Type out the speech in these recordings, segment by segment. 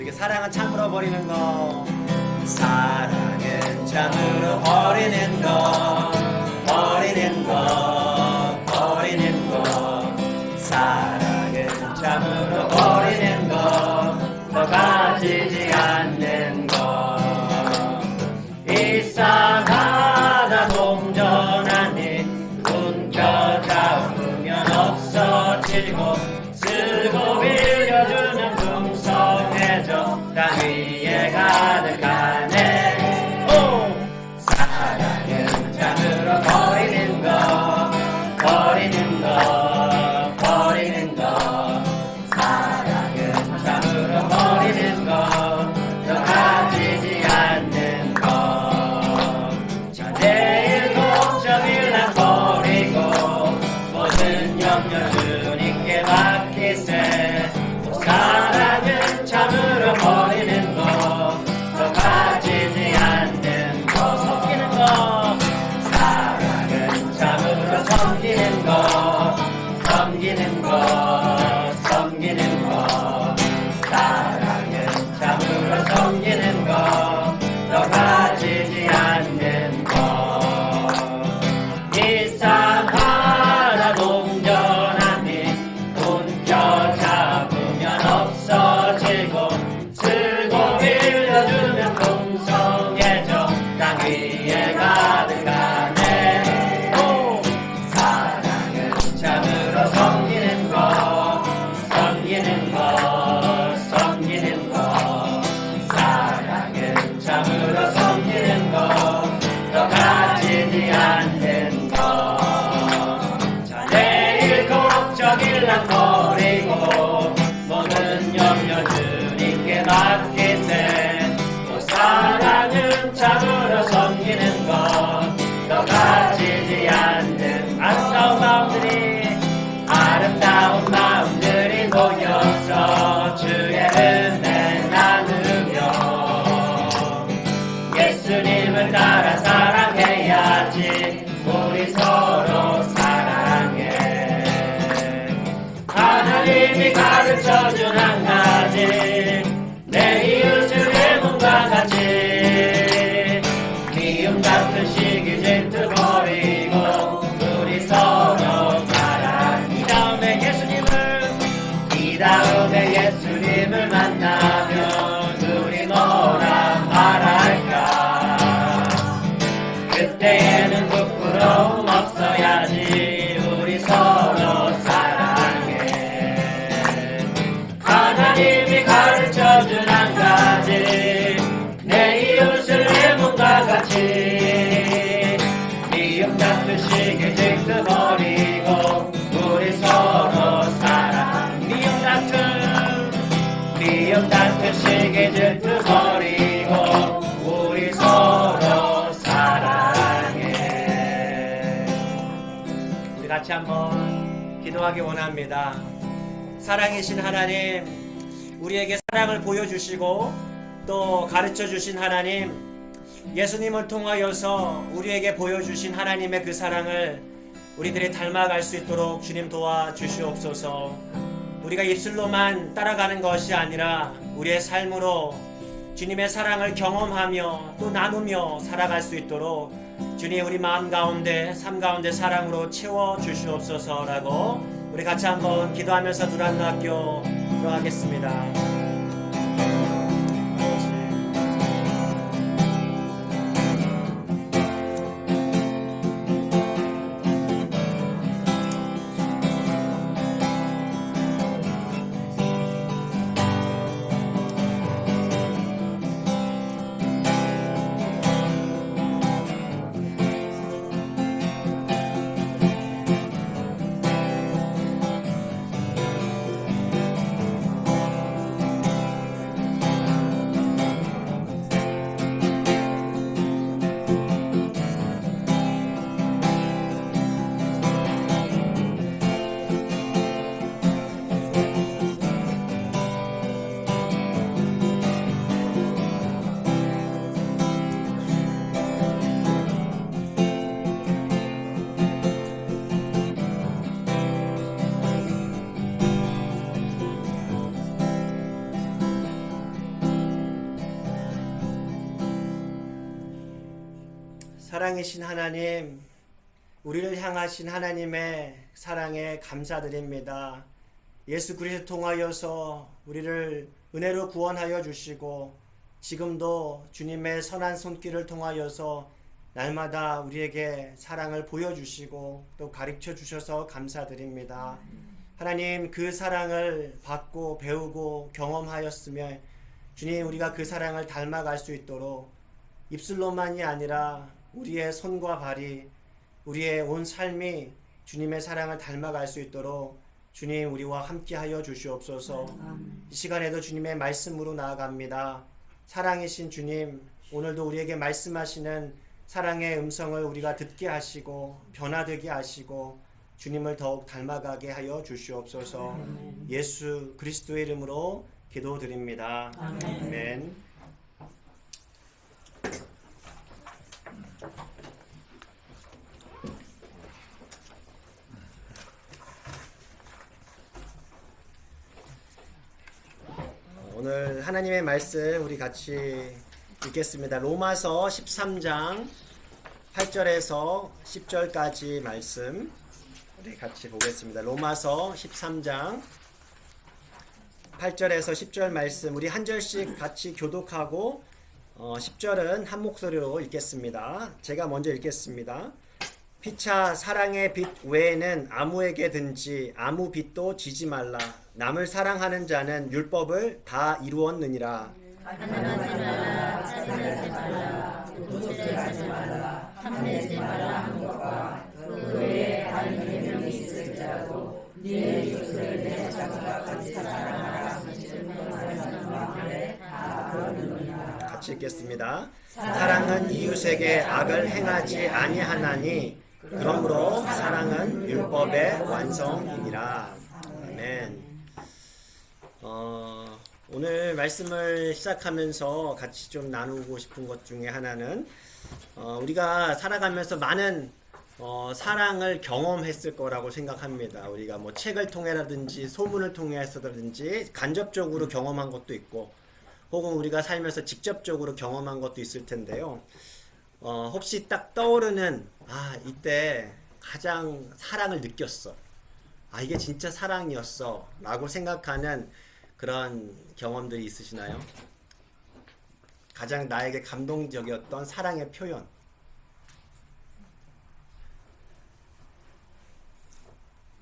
이게 사랑은 참으로 버리는 거, 사랑은 참으로 버리는 거, 버리는 거, 버리는 거, 사랑은 참으로 버리는 거, 더 가지지 않는 거. 이상하다 동전하니 움켜 잡으면 없어지고, 쓰고 빌려주는 풍성해져 땅 위에 가득하네. 오! 사랑은 참으로 버리는 거, 버리는 거, 버리는 거, 사랑은 참으로 버리는 거, 더 가지지 않는 거. 자, 내일 걱정을 난 버리고 모든 염려 주님께 맡기세. 사랑은 참으로 버리는 거, 더 가지지 않는 거, 섬기는 거. 사랑은 참으로 섬기는 거, 섬기는 거, 섬기는 거. 사랑은 참으로 섬기는 거, 더 가지지 않는 거. 이상하다 동전하니 움켜 잡으면 없어지고, 쓰고 빌려주면 풍성해져 땅 위에 가득하네. 오! 사랑은 참으로 섬기는 거, 섬기는 거, 섬기는 거. 사랑은 참으로 섬기는 거, 더 가지지 않는 거. 자, 내일 걱정일 난 버리고 모든 염려 주님께 맡기세. 또 사랑은 참으로 섬기는 것, 더 가지지 않는 아름다운 마음들이 모여서 주의 은혜 나누며 예수님을 따라 사랑해야지. 우리 서로 사랑해. 하나님이 가르쳐준 한 가지, 내 이웃을 내 몸과 같이. 미움 같은 시기 질투 버리고 우리 서로 사랑. 이 다음에 예수님을 만나면 우리 뭐라 말할까. 그때에는 부끄러움 없어야지. 우리 서로 사랑해. 하나님이 가르쳐준 한 가지, 내 이웃을 내 몸과 같이. 미움 같은 시기 질투 버리고 우리 서로 사랑. 미움 같은 시기 질투 버리고 우리 서로 사랑해. 우리 같이 한번 기도하기 원합니다. 사랑이신 하나님, 우리에게 사랑을 보여주시고 또 가르쳐주신 하나님, 예수님을 통하여서 우리에게 보여주신 하나님의 그 사랑을 우리들이 닮아갈 수 있도록 주님 도와주시옵소서. 우리가 입술로만 따라가는 것이 아니라 우리의 삶으로 주님의 사랑을 경험하며 또 나누며 살아갈 수 있도록 주님 우리 마음 가운데 삶 가운데 사랑으로 채워주시옵소서라고 우리 같이 한번 기도하면서 두란노 학교 들어가겠습니다. 사랑이신 하나님, 우리를 향하신 하나님의 사랑에 감사드립니다. 예수 그리스도 통하여서 우리를 은혜로 구원하여 주시고 지금도 주님의 선한 손길을 통하여서 날마다 우리에게 사랑을 보여주시고 또 가르쳐 주셔서 감사드립니다. 하나님, 그 사랑을 받고 배우고 경험하였으며 주님, 우리가 그 사랑을 닮아갈 수 있도록 입술로만이 아니라 우리의 손과 발이, 우리의 온 삶이 주님의 사랑을 닮아갈 수 있도록 주님, 우리와 함께하여 주시옵소서. 이 시간에도 주님의 말씀으로 나아갑니다. 사랑이신 주님, 오늘도 우리에게 말씀하시는 사랑의 음성을 우리가 듣게 하시고 변화되게 하시고 주님을 더욱 닮아가게 하여 주시옵소서. 예수 그리스도의 이름으로 기도드립니다. 아멘. 오늘 하나님의 말씀 우리 같이 읽겠습니다. 로마서 13장 8절에서 10절까지 말씀 우리 같이 보겠습니다. 로마서 13장 8절에서 10절 말씀 우리 한 절씩 같이 교독하고 10절은 한 목소리로 읽겠습니다. 제가 먼저 읽겠습니다. 피차 사랑의 빛 외에는 아무에게든지 아무 빛도 지지 말라. 남을 사랑하는 자는 율법을 다 이루었느니라. 가난하지 말라, 차별하지 말라, 도둑질하지 말라, 탐내지 말라 한 것과 그 외에 다른 계명이 있을지라도 네 이웃을 내 자신과 같이 사랑하라 하시는 말씀과 아래 다 그러느니라. 같이 읽겠습니다. 사랑은 이웃에게 악을 행하지 아니하나니 그러므로 사랑은 율법의 완성이니라. 아멘. 오늘 말씀을 시작하면서 같이 좀 나누고 싶은 것 중에 하나는 우리가 살아가면서 많은 사랑을 경험했을 거라고 생각합니다. 우리가 뭐 책을 통해라든지 소문을 통해서라든지 간접적으로 경험한 것도 있고 혹은 우리가 살면서 직접적으로 경험한 것도 있을 텐데요. 혹시 딱 떠오르는 이때 가장 사랑을 느꼈어. 이게 진짜 사랑이었어 라고 생각하는 그런 경험들이 있으시나요? 가장 나에게 감동적이었던 사랑의 표현.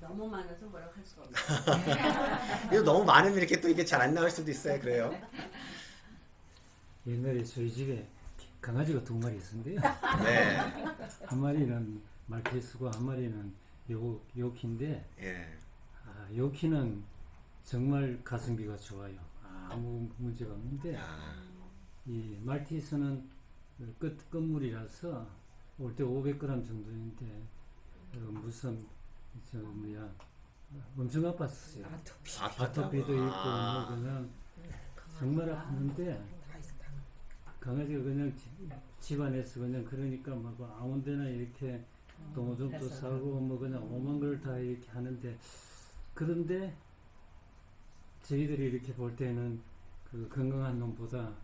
너무 많아서 뭐라고 할 수가 없어요. 이거 너무 많으면 이렇게 또 이게 잘 안 나올 수도 있어요. 그래요? 옛날에 저희 집에 강아지가 2마리 있었는데요. 네. 한 마리는 말티즈고 한 마리는 요키인데, 예. 요키는 정말 가성비가 좋아요. 아무 문제가 없는데, 이 말티즈는 끝물이라서 올 때 500g 정도인데, 무슨 엄청 아팠었어요. 아토피도 있고 그냥 정말 아팠는데 강아지가 그냥 집안에서 그냥 그러니까 막 아무 데나 이렇게 동호점도 사고 뭐 그냥 오만 걸 다 이렇게 하는데, 그런데 저희들이 이렇게 볼 때는 그 건강한 놈보다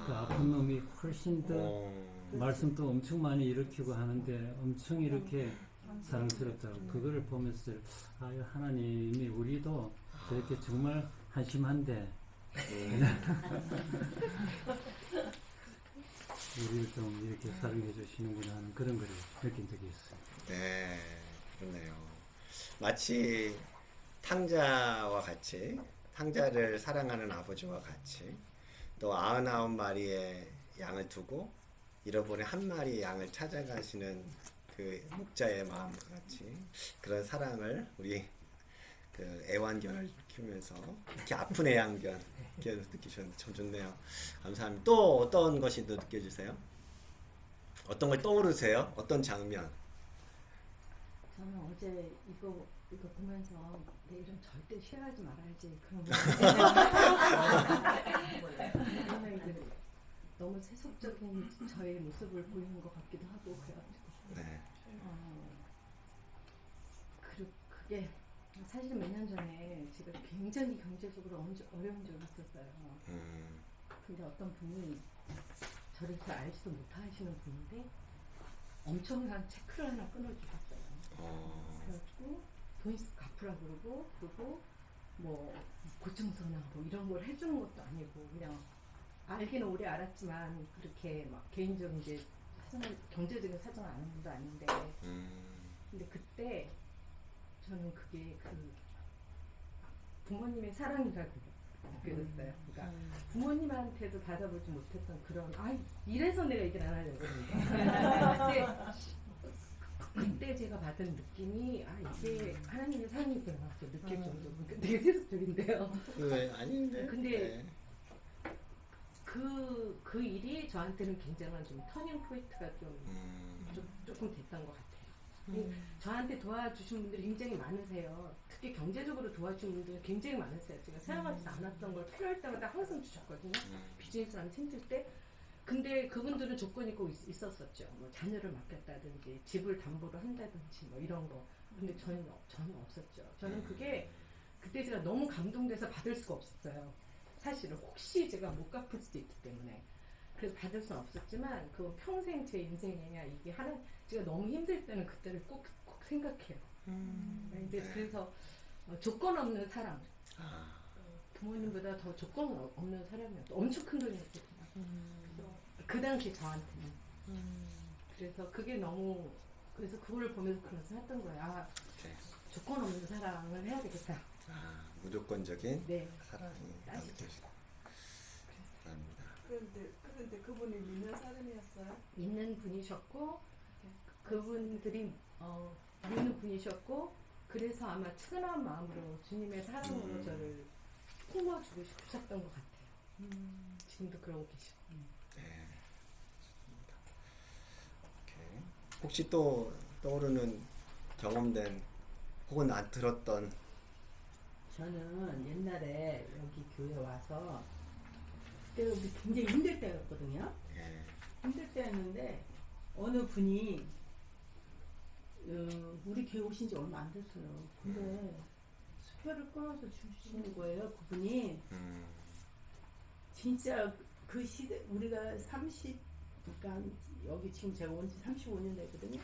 그 아픈 놈이 훨씬 더 말씀도 엄청 많이 일으키고 하는데 엄청 이렇게 사랑스럽다고 그거를 보면서 하나님이 우리도 저렇게 정말 한심한데 우리를 좀 이렇게 사랑해 주시는구나 하는 그런 걸 느낀 적이 있어요. 네, 그렇네요. 마치 탕자와 같이, 탕자를 사랑하는 아버지와 같이, 또 99마리의 양을 두고 잃어버린 한 마리 양을 찾아가시는 그 목자의 마음과 같이 그런 사랑을 우리 그 애완견을 키우면서 이렇게 아픈 애완견 느끼셨는데 참 좋네요. 감사합니다. 또 어떤 것이 더 느껴지세요? 어떤 걸 떠오르세요? 어떤 장면? 저는 어제 이거 보면서 내일은 절대 쉬어하지 말아야지 그런 거 너무 세속적인 저의 모습을 보이는 것 같기도 하고 그래가지고 네. 그게 사실 몇 년 전에 제가 굉장히 경제적으로 어려운 적이 있었어요. 근데 어떤 분이 저를 잘 알지도 못하시는 분인데 엄청난 체크를 하나 끊어주셨어요. 그래가지고 돈 갚으라 그러고 뭐 고증서나 뭐 이런 걸 해주는 것도 아니고 그냥 알기는 오래 알았지만 그렇게 막 개인적인 이제 경제적인 사정을 아는 분도 아닌데 근데 그때 저는 그게 그 부모님의 사랑이라고 느껴졌어요. 그러니까 부모님한테도 받아보지 못했던 그런 이래서 내가 얘기를 안 하려고 그러니까 그때 제가 받은 느낌이 이게 하나님의 사랑이구나 이렇게 느낄 정도로 그러니까 되게 세속적인데요. 아닌데. 근데 그 일이 저한테는 굉장한 좀 터닝 포인트가 조금 됐던 것 같아요. 저한테 도와주신 분들이 굉장히 많으세요. 특히 경제적으로 도와주신 분들이 굉장히 많으세요. 제가 생각하지 않았던 걸 필요할 때마다 항상 주셨거든요. 비즈니스 하면 힘들 때. 근데 그분들은 조건이 꼭 있었었죠. 뭐 자녀를 맡겼다든지 집을 담보로 한다든지 뭐 이런 거. 근데 저는 없었죠. 저는 그게 그때 제가 너무 감동돼서 받을 수가 없었어요. 사실은 혹시 제가 못 갚을 수도 있기 때문에 그래서 받을 수는 없었지만 그 평생 제 인생에 이게 하는 제가 너무 힘들 때는 그때를 꼭 생각해요. 근데 그래서 조건 없는 사랑 부모님보다 더 조건 없는 사랑이었어. 엄청 큰 돈이었거든요. 그래서 그 당시 저한테는 그래서 그게 너무 그래서 그걸 보면서 그런 생각했던 거예요. 조건 없는 사랑을 해야 되겠다. 무조건적인 네. 사랑이 느껴지고. 그런데 그분이 믿는 사람이었어요? 있는 분이셨고 그분들이 믿는 분이셨고 그래서 아마 측은한 마음으로 주님의 사랑으로 저를 품어주고 싶으셨던 것 같아요. 지금도 그러고 계시고. 네. 오케이. 혹시 또 떠오르는 경험된 혹은 안 들었던 저는 옛날에 여기 교회 와서 그때가 굉장히 힘들 때였거든요. 힘들 때였는데 어느 분이 우리 교회 오신 지 얼마 안 됐어요. 근데 수표를 끊어서 주시는 거예요. 그분이 진짜 그 시대 우리가 그러니까 여기 지금 제가 온 지 35년 됐거든요.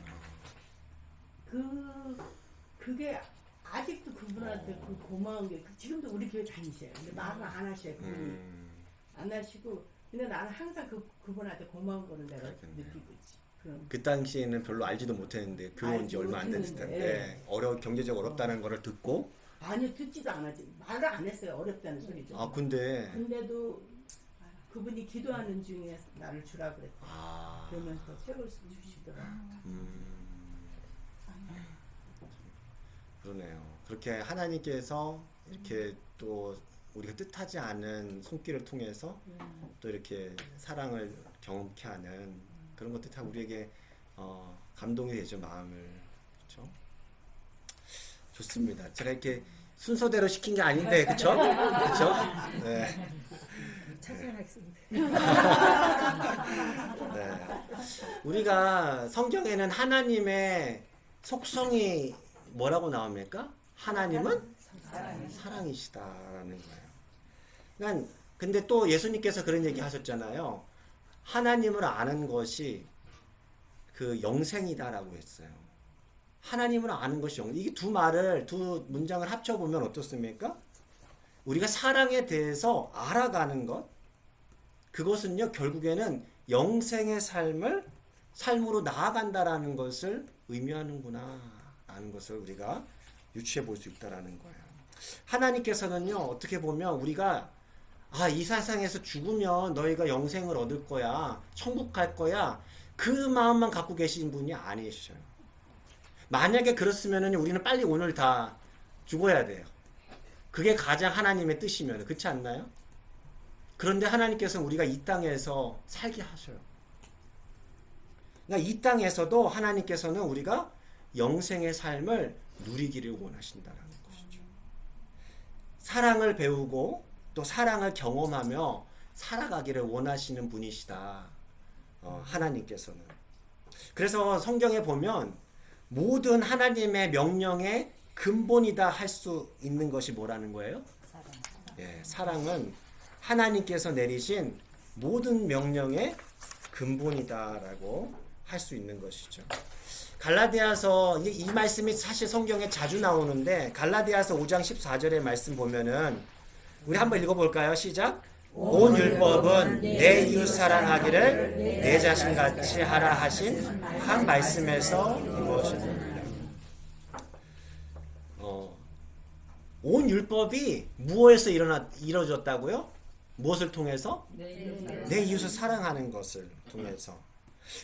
그게 아직도 그분한테 그 고마운 게 지금도 우리 교회 다니셔요. 근데 말을 안 하셔요. 그분이 안 하시고 근데 나는 항상 그분한테 고마운 거를 내가 그렇겠네요. 느끼고 있지. 그럼 그 당시에는 별로 알지도 못했는데 교회 온 지 알지 얼마 안 됐을 못했는데. 텐데 경제적으로 어렵다는 거를 듣고 아니 듣지도 않았지. 말을 안 했어요. 어렵다는 소리죠. 근데 근데도 그분이 기도하는 중에 나를 주라 그랬고 그러면서 책을 주시더라. 그러네요. 그렇게 하나님께서 이렇게 또 우리가 뜻하지 않은 손길을 통해서 또 이렇게 사랑을 경험케 하는 그런 것들이 다 우리에게 감동이 되죠. 마음을. 그렇죠? 좋습니다. 제가 이렇게 순서대로 시킨 게 아닌데 그렇죠? 그렇죠? 네. 착한 학생들. 네. 우리가 성경에는 하나님의 속성이 뭐라고 나옵니까? 하나님은 사랑이시다라는 거예요. 그러니까 근데 또 예수님께서 그런 얘기 하셨잖아요. 하나님을 아는 것이 그 영생이다라고 했어요. 하나님을 아는 것이 영생. 이게 두 문장을 합쳐보면 어떻습니까? 우리가 사랑에 대해서 알아가는 것, 그것은요 결국에는 영생의 삶으로 나아간다라는 것을 의미하는구나 라는 것을 우리가 유추해 볼 수 있다라는 거예요. 하나님께서는요 어떻게 보면 우리가 이 세상에서 죽으면 너희가 영생을 얻을 거야, 천국 갈 거야, 그 마음만 갖고 계신 분이 아니셔요. 만약에 그렇으면 우리는 빨리 오늘 다 죽어야 돼요. 그게 가장 하나님의 뜻이면 그렇지 않나요? 그런데 하나님께서는 우리가 이 땅에서 살게 하셔요. 그러니까 이 땅에서도 하나님께서는 우리가 영생의 삶을 누리기를 원하신다는 것이죠. 사랑을 배우고 또 사랑을 경험하며 살아가기를 원하시는 분이시다. 하나님께서는. 그래서 성경에 보면 모든 하나님의 명령의 근본이다 할 수 있는 것이 뭐라는 거예요? 사랑은 하나님께서 내리신 모든 명령의 근본이다라고 할 수 있는 것이죠. 갈라디아서 이 말씀이 사실 성경에 자주 나오는데 갈라디아서 5장 14절의 말씀 보면은 우리 한번 읽어볼까요? 시작. 온 율법은 내 이웃 사랑하기를 내 자신같이 하라 하신 한 말씀에서 이루어집니다. 온 율법이 무엇에서 이루어졌다고요? 무엇을 통해서? 내 이웃을 사랑하는 것을 통해서.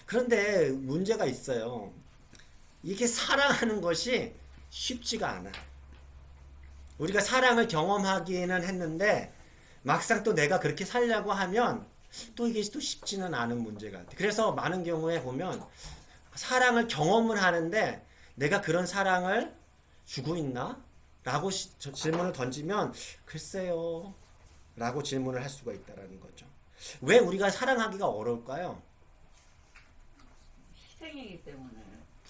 그런데 문제가 있어요. 이게 사랑하는 것이 쉽지가 않아. 우리가 사랑을 경험하기는 했는데 막상 또 내가 그렇게 살려고 하면 또 이게 또 쉽지는 않은 문제가 같아. 그래서 많은 경우에 보면 사랑을 경험을 하는데 내가 그런 사랑을 주고 있나? 라고 질문을 던지면 글쎄요 라고 질문을 할 수가 있다는 거죠. 왜 우리가 사랑하기가 어려울까요? 희생이기 때문에.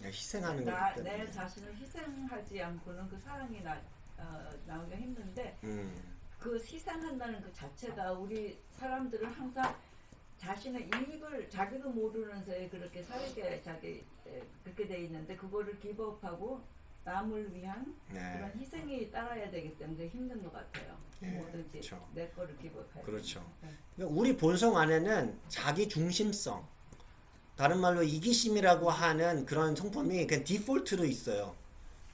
희생하는 거기 때문에. 내 자신을 희생하지 않고는 그 사랑이 나오기가 힘든데 그 희생한다는 그 자체가 우리 사람들은 항상 자신의 이익을 자기도 모르는 새에 그렇게 살게 그렇게 돼 있는데 그거를 기법하고 남을 위한 그런 희생이 따라야 되기 때문에 힘든 것 같아요. 뭐든지 그렇죠. 내 거를 기법해야 그렇죠. 네. 그러니까 우리 본성 안에는 자기 중심성, 다른 말로 이기심이라고 하는 그런 성품이 그냥 디폴트로 있어요.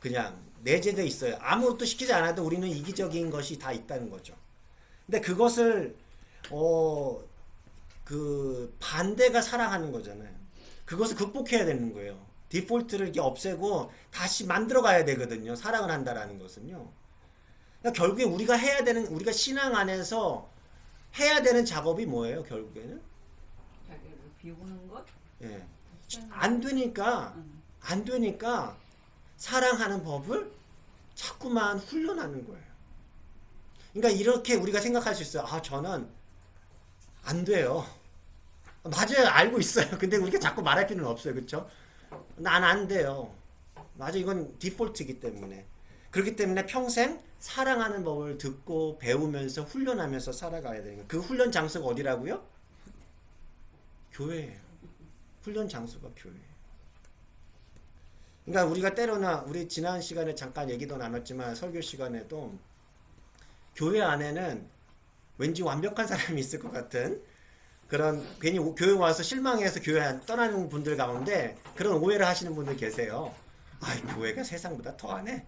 그냥 내재되어 있어요. 아무것도 시키지 않아도 우리는 이기적인 것이 다 있다는 거죠. 근데 그것을 그 반대가 사랑하는 거잖아요. 그것을 극복해야 되는 거예요. 디폴트를 이렇게 없애고 다시 만들어 가야 되거든요. 사랑을 한다라는 것은요. 그러니까 결국에 우리가 신앙 안에서 해야 되는 작업이 뭐예요? 결국에는 자기를 비우는 것. 예. 안 되니까 사랑하는 법을 자꾸만 훈련하는 거예요. 그러니까 이렇게 우리가 생각할 수 있어요. 아, 저는 안 돼요. 맞아요. 알고 있어요. 근데 우리가 자꾸 말할 필요는 없어요. 그렇죠? 난 안 돼요. 맞아. 이건 디폴트이기 때문에. 그렇기 때문에 평생 사랑하는 법을 듣고 배우면서 훈련하면서 살아가야 되는 거예요. 그 훈련 장소가 어디라고요? 교회예요. 훈련 장소가 교회예요. 그러니까 우리가 때로나 우리 지난 시간에 잠깐 얘기도 나눴지만 설교 시간에도 교회 안에는 왠지 완벽한 사람이 있을 것 같은 그런 괜히 교회 와서 실망해서 교회 떠나는 분들 가운데 그런 오해를 하시는 분들 계세요. 아, 교회가 세상보다 더하네.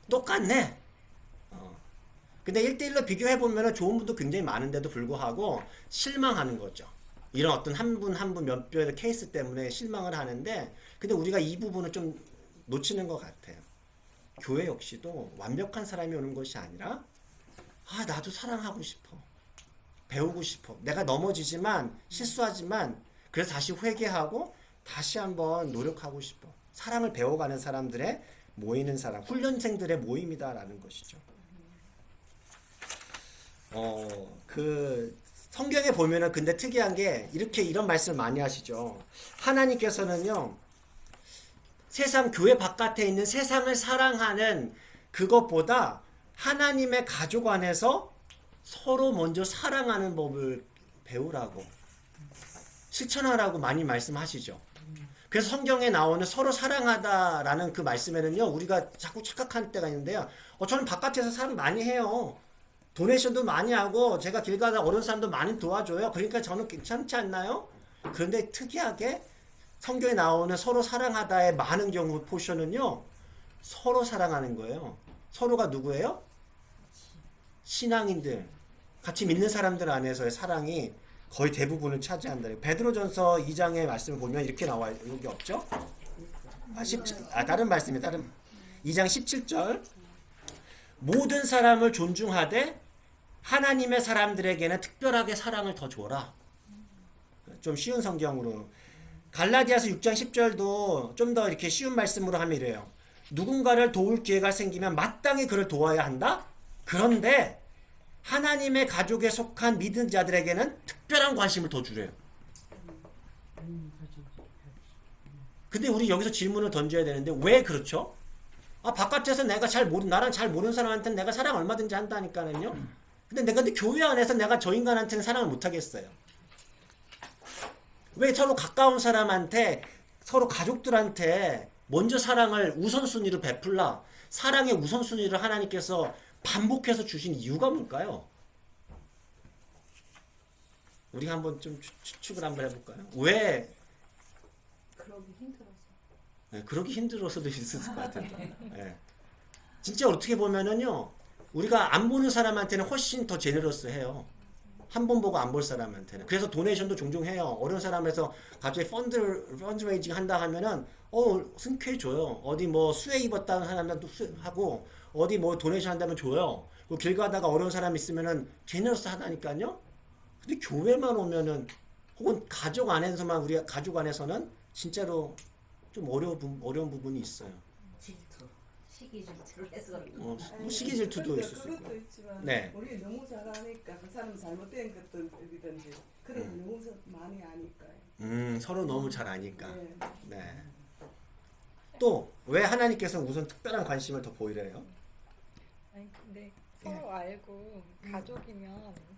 똑같네. 근데 1대1로 비교해 보면 좋은 분도 굉장히 많은데도 불구하고 실망하는 거죠. 이런 어떤 한 분 한 분 몇 별의 케이스 때문에 실망을 하는데 근데 우리가 이 부분을 좀 놓치는 것 같아요. 교회 역시도 완벽한 사람이 오는 것이 아니라 아, 나도 사랑하고 싶어. 배우고 싶어. 내가 넘어지지만 실수하지만 그래서 다시 회개하고 다시 한번 노력하고 싶어. 사랑을 배워가는 사람들의 모이는 사람, 훈련생들의 모임이다라는 것이죠. 그 성경에 보면은 근데 특이한 게 이런 말씀을 많이 하시죠. 하나님께서는요, 세상 교회 바깥에 있는 세상을 사랑하는 그것보다 하나님의 가족 안에서 서로 먼저 사랑하는 법을 배우라고 실천하라고 많이 말씀하시죠. 그래서 성경에 나오는 서로 사랑하다라는 그 말씀에는요, 우리가 자꾸 착각할 때가 있는데요. 저는 바깥에서 사랑 많이 해요. 도네이션도 많이 하고 제가 길 가다 어려운 사람도 많이 도와줘요. 그러니까 저는 괜찮지 않나요? 그런데 특이하게 성경에 나오는 서로 사랑하다의 많은 경우 포션은요, 서로 사랑하는 거예요. 서로가 누구예요? 신앙인들, 같이 믿는 사람들 안에서의 사랑이 거의 대부분을 차지한다. 베드로전서 2장의 말씀을 보면 이렇게 나와요. 여기 없죠? 다른 말씀이에요. 2장 17절. 모든 사람을 존중하되 하나님의 사람들에게는 특별하게 사랑을 더 줘라. 좀 쉬운 성경으로. 갈라디아서 6장 10절도 좀 더 이렇게 쉬운 말씀으로 하면 이래요. 누군가를 도울 기회가 생기면 마땅히 그를 도와야 한다. 그런데 하나님의 가족에 속한 믿은 자들에게는 특별한 관심을 더 주래요. 근데 우리 여기서 질문을 던져야 되는데 왜 그렇죠? 바깥에서 나랑 잘 모르는 사람한테는 내가 사랑 얼마든지 한다니까는요. 근데 교회 안에서 내가 저 인간한테는 사랑을 못 하겠어요. 왜 서로 가까운 사람한테 서로 가족들한테 먼저 사랑을 우선순위로 베풀라? 사랑의 우선순위를 하나님께서 반복해서 주신 이유가 뭘까요? 우리가 한번 좀 추측을 한번 해볼까요? 왜? 그러기 힘들어서. 네, 그러기 힘들어서도 있을 것 같은데. 네. 진짜 어떻게 보면은요, 우리가 안 보는 사람한테는 훨씬 더 제너러스해요. 한 번 보고 안 볼 사람한테는. 그래서 도네이션도 종종 해요. 어려운 사람에서 갑자기 펀드레이징 한다 하면은 승쾌해 줘요. 어디 뭐 수혜 입었다는 사람한테 하고 어디 뭐 도네이션 한다면 줘요. 그 길 가다가 어려운 사람 있으면은 제너러스 하다니까요. 근데 교회만 오면은 혹은 가족 안에서만 우리 가족 안에서는 진짜로 좀 어려운 부분이 있어요. 질투, 시기 질투를 해서 그런 거. 뭐 시기 질투도 있을 수 그것도 있고. 있지만 네. 우리 너무 잘하니까 그 사람 잘못된 것들이든지 그래도 너무 많이 아니까요. 서로 너무 잘 아니까. 네. 네. 또 왜 하나님께서 우선 특별한 관심을 더 보이래요? 아니 근데 서로 알고 가족이면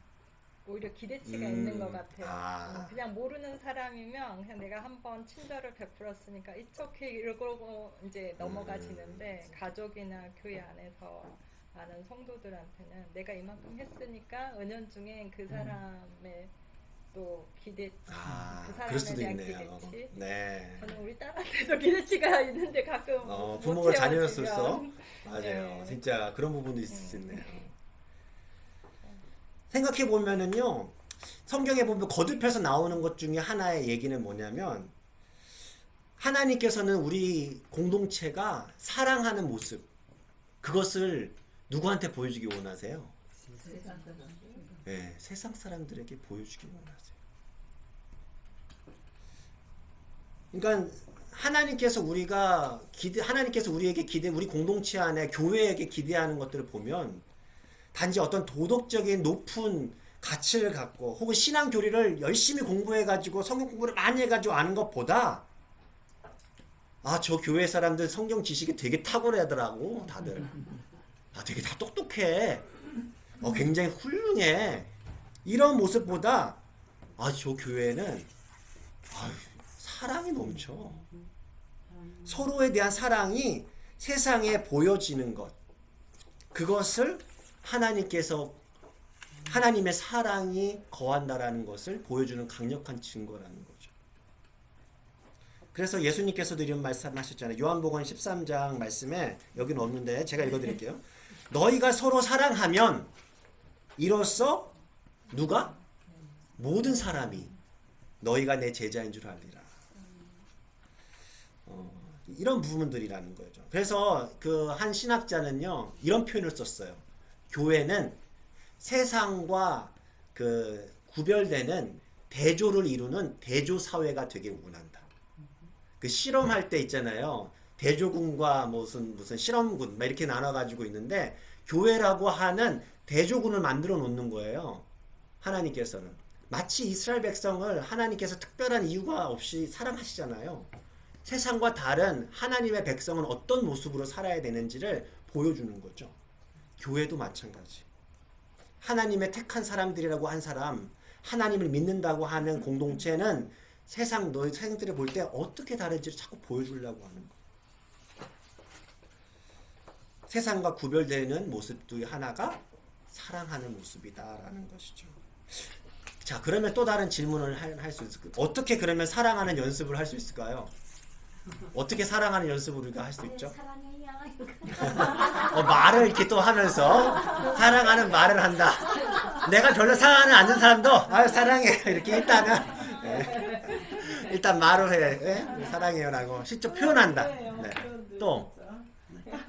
오히려 기대치가 있는 것 같아요. 아. 그냥 모르는 사람이면 그냥 내가 한번 친절을 베풀었으니까 이렇게 이러고 이제 넘어가지는데 가족이나 교회 안에서 아는 성도들한테는 내가 이만큼 했으니까 은연중에 그 사람의 또 기대치, 그 그럴 수도 사람에 대한 있네요. 기대치. 네. 저는 우리 딸한테도 기대치가 있는데 가끔 못 부모가 채워지면. 자녀였었어. 맞아요. 네. 진짜 그런 부분도 있을 수 있네요. 생각해 보면은요, 성경에 보면 거듭해서 나오는 것 중에 하나의 얘기는 뭐냐면, 하나님께서는 우리 공동체가 사랑하는 모습, 그것을 누구한테 보여주기 원하세요? 네, 세상 사람들에게 보여주기 원하세요. 그러니까 하나님께서 우리에게 우리 공동체 안에 교회에게 기대하는 것들을 보면 단지 어떤 도덕적인 높은 가치를 갖고 혹은 신앙 교리를 열심히 공부해가지고 성경 공부를 많이 해가지고 아는 것보다 저 교회 사람들 성경 지식이 되게 탁월하더라고 다들. 되게 다 똑똑해. 굉장히 훌륭해. 이런 모습보다 저 교회는 사랑이 넘쳐. 서로에 대한 사랑이 세상에 보여지는 것. 그것을 하나님의 사랑이 거한다라는 것을 보여주는 강력한 증거라는 거죠. 그래서 예수님께서도 이런 말씀하셨잖아요. 요한복음 13장 말씀에 여기는 없는데 제가 읽어드릴게요. 너희가 서로 사랑하면 이로써 누가? 모든 사람이 너희가 내 제자인 줄 알리라. 이런 부분들이라는 거죠. 그래서 그 한 신학자는요 이런 표현을 썼어요. 교회는 세상과 그 구별되는 대조를 이루는 대조 사회가 되길 원한다. 그 실험할 때 있잖아요. 대조군과 무슨 실험군 막 이렇게 나눠 가지고 있는데 교회라고 하는 대조군을 만들어 놓는 거예요. 하나님께서는 마치 이스라엘 백성을 하나님께서 특별한 이유가 없이 사랑하시잖아요. 세상과 다른 하나님의 백성은 어떤 모습으로 살아야 되는지를 보여주는 거죠. 교회도 마찬가지. 하나님의 택한 사람들이라고 한 사람, 하나님을 믿는다고 하는 공동체는 세상들이 볼 때 어떻게 다른지를 자꾸 보여주려고 하는 거예요. 세상과 구별되는 모습 중에 하나가 사랑하는 모습이다라는 것이죠. 자, 그러면 또 다른 질문을 할 수 있을까요? 어떻게 그러면 사랑하는 연습을 할 수 있을까요? 어떻게 사랑하는 연습을 우리가 할 수 있죠? 사랑해요. 말을 이렇게 또 하면서 사랑하는 말을 한다. 내가 별로 사랑하지 않는 사람도 사랑해 이렇게 일단 말을 해. 사랑해요라고 직접 표현한다. 네. 또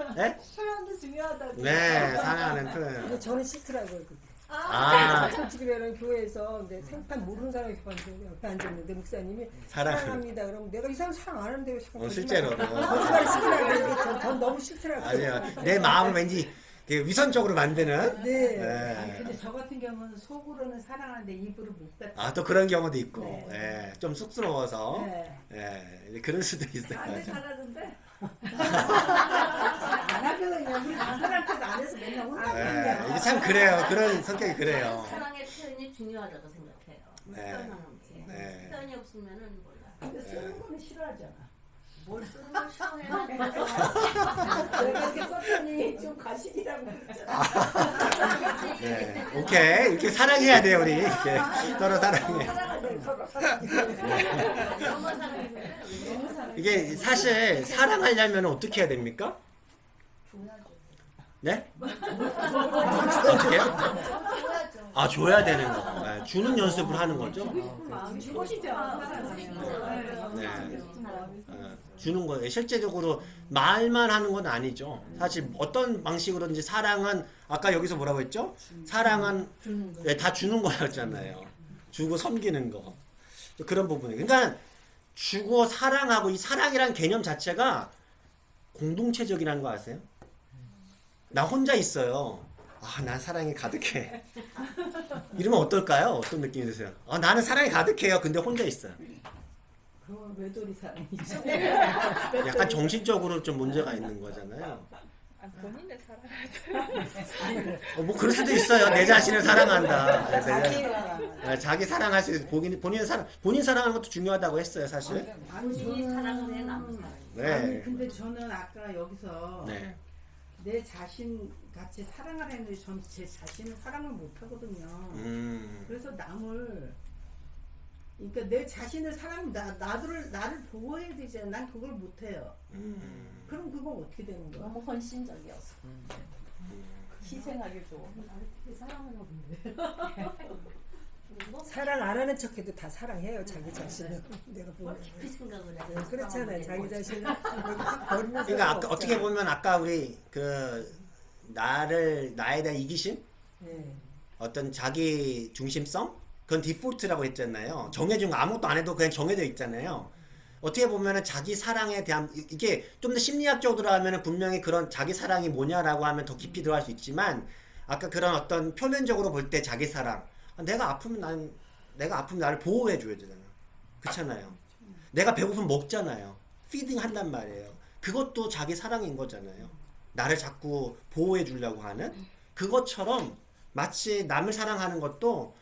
표현도 중요하다고. 네, 사랑하는 표현. 근데 저는 싫더라고요. 그게. 아, 솔직히 말하면 교회에서 근데 생판 모르는 사람이 옆에 앉았는데 목사님이 사랑합니다. 그러면 내가 이 사람 사랑 안 하는데 왜 자꾸 실제로도. 거짓말을 시키라고 전 너무 싫더라고요. 아니요, 내 마음을 왠지 되게 위선적으로 만드는. 네. 아니, 근데 저 같은 경우는 속으로는 사랑하는데 입으로 못 갖다. 또 그런 경우도 있고, 네. 좀 쑥스러워서, 네. 그럴 수도 있어요. 안돼 잘하는데. 안 하거든요. 우리 남편한테도 안 해서 맨날 혼나거든요. 이게 참 그래요. 그런 성격이 그래요. 사랑의 표현이 중요하다고 생각해요. 네. 네. 표현이 없으면은 몰라. 근데 쓰는 거는 싫어하잖아. 뭘 쓰는 걸 싫어해. 내가 이렇게 썼더니 좀 가식이라고 그랬잖아. 네. 오케이. 이렇게 사랑해야 돼요, 우리. 이렇게 서로 사랑해. 이게 사실 사랑하려면 어떻게 해야 됩니까? 네? 어떻게 해요? 아, 줘야 되는 거. 네, 주는 연습을 하는 거죠. 주고 싶죠. 네. 주는 거예요. 실제적으로 말만 하는 건 아니죠. 사실 어떤 방식으로든지 사랑은 아까 여기서 뭐라고 했죠? 사랑은 네, 다 주는 거였잖아요. 주고 섬기는 거. 그런 부분이. 그러니까 주고 사랑하고 이 사랑이란 개념 자체가 공동체적이라는 거 아세요? 나 혼자 있어요. 아, 난 사랑이 가득해. 이러면 어떨까요? 어떤 느낌이 드세요? 아, 나는 사랑이 가득해요. 근데 혼자 있어요. 그건 외돌이 사랑이죠. 약간 정신적으로 좀 문제가 있는 거잖아요. 아, 본인을 사랑하세요. 뭐 그럴 수도 있어요. 내 자신을 사랑한다. 네, 자기가 자기 사랑할 수 있어. 본인 사랑하는 것도 중요하다고 했어요, 사실. 본인이 사랑을 해 남은 사랑. 네. 아니 근데 저는 아까 여기서 네. 내 자신 같이 사랑하라 했는데 전 제 자신을 사랑을 못 하거든요. 그래서 남을 그러니까 내 자신을 나를 보호해야 되잖아. 난 그걸 못 해요. 그럼 그건 어떻게 되는 거야? 너무 헌신적이었어. 희생하기 좋아. 나를 되게 사랑하나 본데. 사랑 안 하는 척해도 다 사랑해요 자기 자신을. 내가 보면 깊이 생각을 해. 그렇잖아요. 자기 자신을 확 버리는 그러니까 사람 아까 어떻게 없잖아요. 보면 아까 우리 그 나에 대한 이기심, 네. 어떤 자기 중심성, 그건 디폴트라고 했잖아요. 정해진 거 아무것도 안 해도 그냥 정해져 있잖아요. 어떻게 보면은 자기 사랑에 대한 이게 좀 더 심리학적으로 하면은 분명히 그런 자기 사랑이 뭐냐라고 하면 더 깊이 들어갈 수 있지만 아까 그런 어떤 표면적으로 볼 때 자기 사랑, 내가 아프면 나를 보호해 줘야 되잖아. 그렇잖아요. 내가 배고프면 먹잖아요. 피딩 한단 말이에요. 그것도 자기 사랑인 거잖아요. 나를 자꾸 보호해 주려고 하는 그것처럼 마치 남을 사랑하는 것도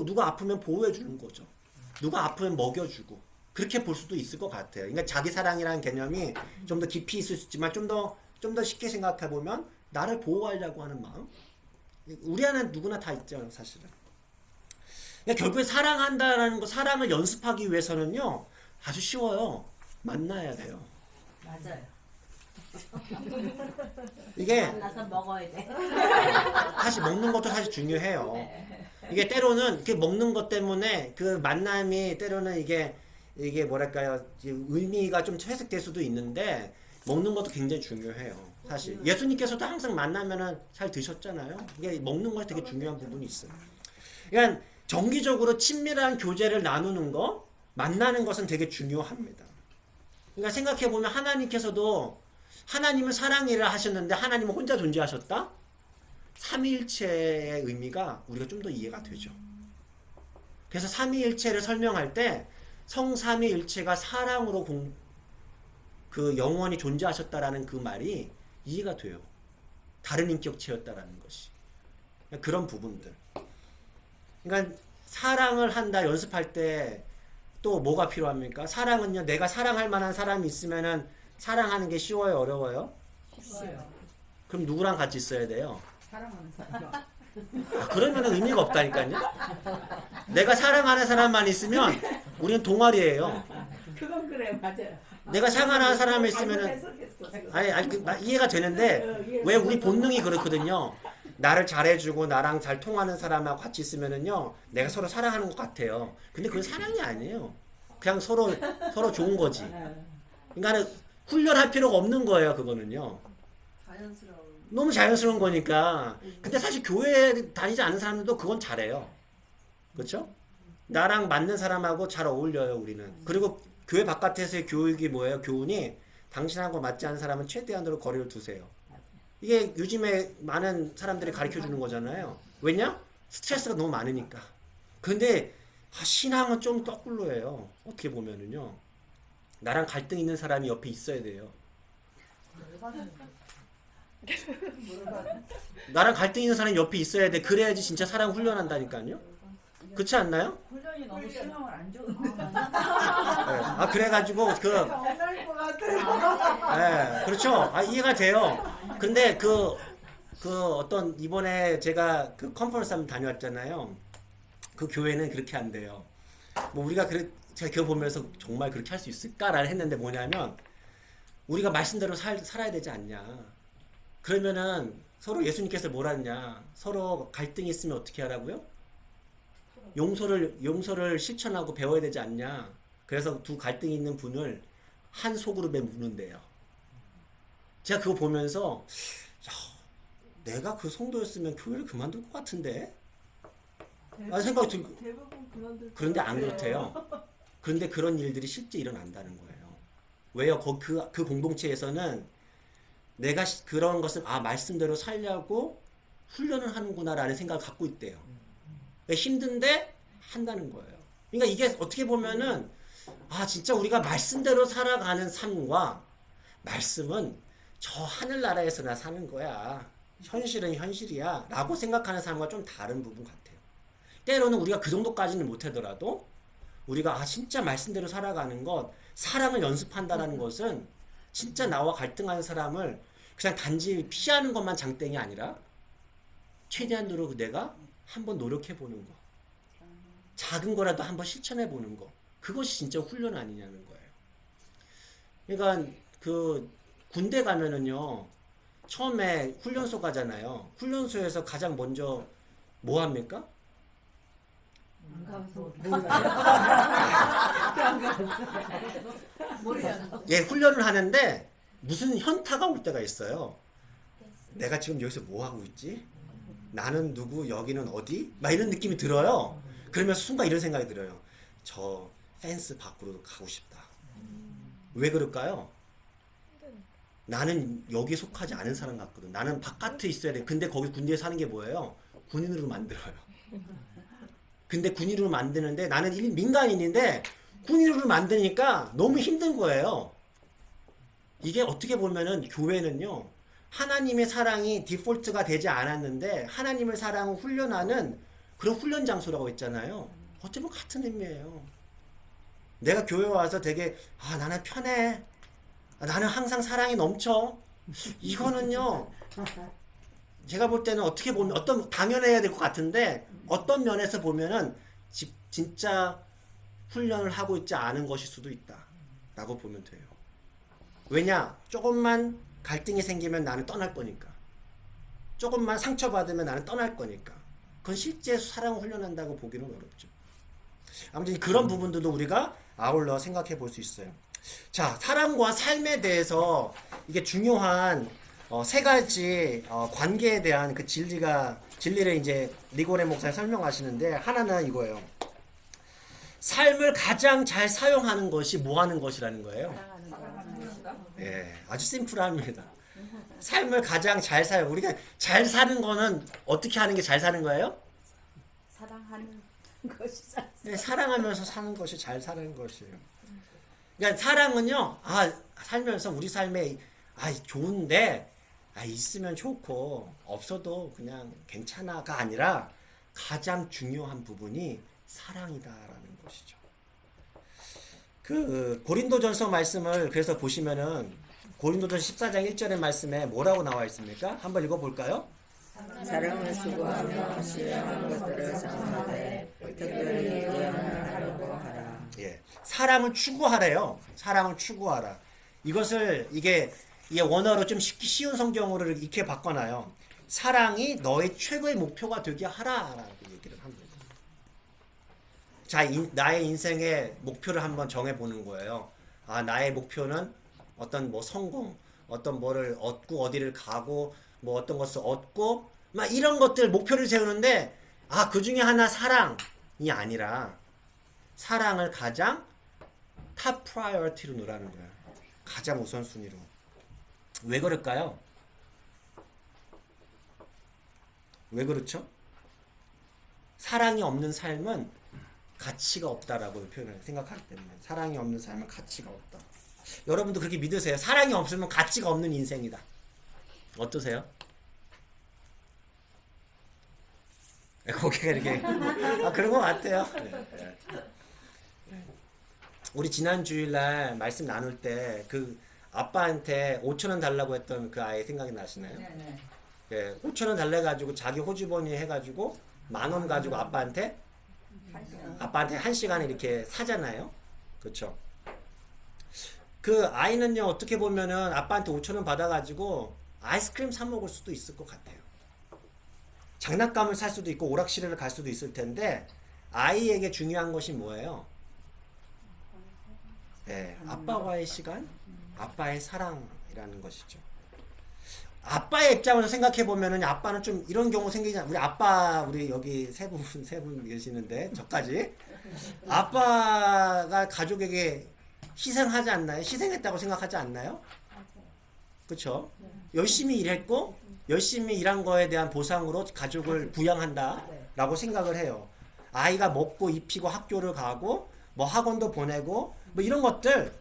누가 아프면 보호해 주는 거죠. 누가 아프면 먹여주고 그렇게 볼 수도 있을 것 같아요. 그러니까 자기 사랑이라는 개념이 좀 더 깊이 있을 수 있지만 좀 더 쉽게 생각해 보면 나를 보호하려고 하는 마음. 우리 안에 누구나 다 있죠, 사실은. 그러니까 결국에 사랑한다라는 거, 사랑을 연습하기 위해서는요 아주 쉬워요. 만나야 돼요. 맞아요. 이게 만나서 먹어야 돼. 사실 먹는 것도 사실 중요해요. 이게 때로는 그 먹는 것 때문에 그 만남이 때로는 이게 뭐랄까요, 의미가 좀 퇴색될 수도 있는데 먹는 것도 굉장히 중요해요. 사실 예수님께서도 항상 만나면은 잘 드셨잖아요. 이게 먹는 것이 되게 중요한 부분이 있어요. 그러니까 정기적으로 친밀한 교제를 나누는 거, 만나는 것은 되게 중요합니다. 그러니까 생각해 보면 하나님은 사랑이라 하셨는데 하나님은 혼자 존재하셨다? 삼위일체의 의미가 우리가 좀 더 이해가 되죠. 그래서 삼위일체를 설명할 때 성삼위일체가 사랑으로 그 영원히 존재하셨다라는 그 말이 이해가 돼요. 다른 인격체였다라는 것이. 그런 부분들. 그러니까 사랑을 한다 연습할 때 또 뭐가 필요합니까? 사랑은요, 내가 사랑할 만한 사람이 있으면은 사랑하는 게 쉬워요, 어려워요? 쉬워요. 그럼 누구랑 같이 있어야 돼요? 사랑하는 사람. 그러면 의미가 없다니까요. 내가 사랑하는 사람만 있으면 우리는 동아리예요. 그건 그래, 맞아요. 내가 사랑하는 사람이 있으면은 해석했어, 지금. 이해가 되는데 왜 우리 본능이 그렇거든요. 나를 잘해주고 나랑 잘 통하는 사람하고 같이 있으면은요 내가 서로 사랑하는 것 같아요. 근데 그건 사랑이 아니에요. 그냥 서로 좋은 거지. 그러니까 훈련할 필요가 없는 거예요. 그거는요. 자연스러운. 너무 자연스러운 거니까. 근데 사실 교회 다니지 않는 사람들도 그건 잘해요. 그렇죠? 나랑 맞는 사람하고 잘 어울려요, 우리는. 그리고 교회 바깥에서의 교육이 뭐예요? 교훈이 당신하고 맞지 않는 사람은 최대한으로 거리를 두세요. 이게 요즘에 많은 사람들이 가르쳐 주는 거잖아요. 왜냐? 스트레스가 너무 많으니까. 근데 신앙은 좀 거꾸로예요. 어떻게 보면은요. 나랑 갈등 있는 사람이 옆에 있어야 돼요. 나랑 갈등 있는 사람이 옆에 있어야 돼. 그래야지 진짜 사랑 훈련한다니까요. 그렇지 않나요? 훈련이 너무 심하면 안 좋은데. 아 그래가지고 변할 것 같아요. 네, 그렇죠. 아 이해가 돼요. 근데 그 어떤 이번에 제가 그 컨퍼런스 한번 다녀왔잖아요. 그 교회는 그렇게 안 돼요. 뭐 우리가 제가 그거 보면서 정말 그렇게 할 수 있을까라는 했는데 뭐냐면 우리가 말씀대로 살아야 되지 않냐. 그러면은 서로 예수님께서 뭐라 했냐. 서로 갈등이 있으면 어떻게 하라고요? 용서를 실천하고 배워야 되지 않냐. 그래서 두 갈등이 있는 분을 한 소그룹에 묻는데요. 제가 그거 보면서 야, 내가 그 성도였으면 교회를 그만둘 것 같은데? 아 생각이 들고 대부분 그만둘 것 그런데 안 같아요. 그렇대요. 그런데 그런 일들이 실제 일어난다는 거예요. 왜요? 그 공동체에서는 내가 그런 것을 말씀대로 살려고 훈련을 하는구나라는 생각을 갖고 있대요. 힘든데 한다는 거예요. 그러니까 이게 어떻게 보면은 진짜 우리가 말씀대로 살아가는 삶과 말씀은 저 하늘나라에서나 사는 거야. 현실은 현실이야. 라고 생각하는 삶과 좀 다른 부분 같아요. 때로는 우리가 그 정도까지는 못하더라도 우리가 진짜 말씀대로 살아가는 것, 사랑을 연습한다라는 것은 진짜 나와 갈등하는 사람을 그냥 단지 피하는 것만 장땡이 아니라 최대한으로 내가 한번 노력해 보는 거, 작은 거라도 한번 실천해 보는 거, 그것이 진짜 훈련 아니냐는 거예요. 그러니까 그 군대 가면은요, 처음에 훈련소 가잖아요. 훈련소에서 가장 먼저 뭐 합니까? 안 가서 예, 훈련을 하는데 무슨 현타가 올 때가 있어요. 내가 지금 여기서 뭐 하고 있지? 나는 누구, 여기는 어디? 막 이런 느낌이 들어요. 그러면 순간 이런 생각이 들어요. 저 펜스 밖으로 가고 싶다. 왜 그럴까요? 나는 여기에 속하지 않은 사람 같거든. 나는 바깥에 있어야 돼. 근데 거기 군대에 사는 게 뭐예요? 군인으로 만들어요. 근데 군인으로 만드는데 나는 민간인인데 군인으로 만드니까 너무 힘든 거예요. 이게 어떻게 보면은 교회는요, 하나님의 사랑이 디폴트가 되지 않았는데 하나님의 사랑을 훈련하는 그런 훈련 장소라고 했잖아요. 어찌 보면 같은 의미예요. 내가 교회 와서 되게 나는 편해. 나는 항상 사랑이 넘쳐. 이거는요, 제가 볼 때는 어떻게 보면 당연해야 될 것 같은데 어떤 면에서 보면은 진짜 훈련을 하고 있지 않은 것일 수도 있다 라고 보면 돼요. 왜냐? 조금만 갈등이 생기면 나는 떠날 거니까. 조금만 상처받으면 나는 떠날 거니까. 그건 실제 사랑을 훈련한다고 보기는 어렵죠. 아무튼 그런 부분들도 우리가 아울러 생각해 볼 수 있어요. 자, 사랑과 삶에 대해서 이게 중요한 세 가지 관계에 대한 그 진리를 이제 니고레 목사님 설명하시는데, 하나는 이거예요. 삶을 가장 잘 사용하는 것이 뭐 하는 것이라는 거예요. 예, 아주 심플합니다. 삶을 가장 잘 사용. 우리가 잘 사는 거는 어떻게 하는 게 잘 사는 거예요? 사랑하는 것이 잘. 네, 사랑하면서 사는 것이 잘 사는 것이에요. 그러니까 사랑은요, 살면서 우리 삶에 좋은데 있으면 좋고 없어도 그냥 괜찮아가 아니라 가장 중요한 부분이 사랑이다라는 것이죠. 그 고린도전서 말씀을 그래서 보시면은 고린도전서 14장 1절의 말씀에 뭐라고 나와 있습니까? 한번 읽어볼까요? 사랑을 추구하며 신령한 것들을 상하되 특별히 의연을 하려고 하라. 예, 사랑을 추구하래요. 사랑을 추구하라. 이게 원어로 좀 쉬운 성경으로 이렇게 바꿔놔요. 사랑이 너의 최고의 목표가 되게 하라라고 얘기를 합니다. 자, 나의 인생의 목표를 한번 정해보는 거예요. 나의 목표는 어떤 성공, 어떤 뭐를 얻고 어디를 가고 뭐 어떤 것을 얻고 막 이런 것들 목표를 세우는데 그 중에 하나 사랑이 아니라 사랑을 가장 탑 프라이어티로 놓으라는 거야. 가장 우선순위로. 왜 그럴까요? 왜 그렇죠? 사랑이 없는 삶은 가치가 없다라고 생각하기 때문에. 사랑이 없는 삶은 가치가 없다. 여러분도 그렇게 믿으세요? 사랑이 없으면 가치가 없는 인생이다. 어떠세요? 고개가 이렇게 그런 것 같아요. 우리 지난 주일날 말씀 나눌 때 그 아빠한테 5,000원 달라고 했던 그 아이 생각이 나시나요? 네네. 예, 5,000원 달래 가지고 자기 호주머니 해가지고 10,000원 가지고 아빠한테 1시간에 이렇게 사잖아요. 그렇죠? 그 아이는요 어떻게 보면은 아빠한테 5,000원 받아가지고 아이스크림 사 먹을 수도 있을 것 같아요. 장난감을 살 수도 있고 오락실을 갈 수도 있을 텐데 아이에게 중요한 것이 뭐예요? 네, 아빠와의 시간, 아빠의 사랑이라는 것이죠. 아빠의 입장에서 생각해 보면은 아빠는 좀 이런 경우 생기잖아요. 우리 아빠, 우리 여기 세 분 계시는데 저까지 아빠가 가족에게 희생하지 않나요? 희생했다고 생각하지 않나요? 그렇죠? 열심히 일했고 열심히 일한 거에 대한 보상으로 가족을 부양한다라고 생각을 해요. 아이가 먹고 입히고 학교를 가고 뭐 학원도 보내고 뭐 이런 것들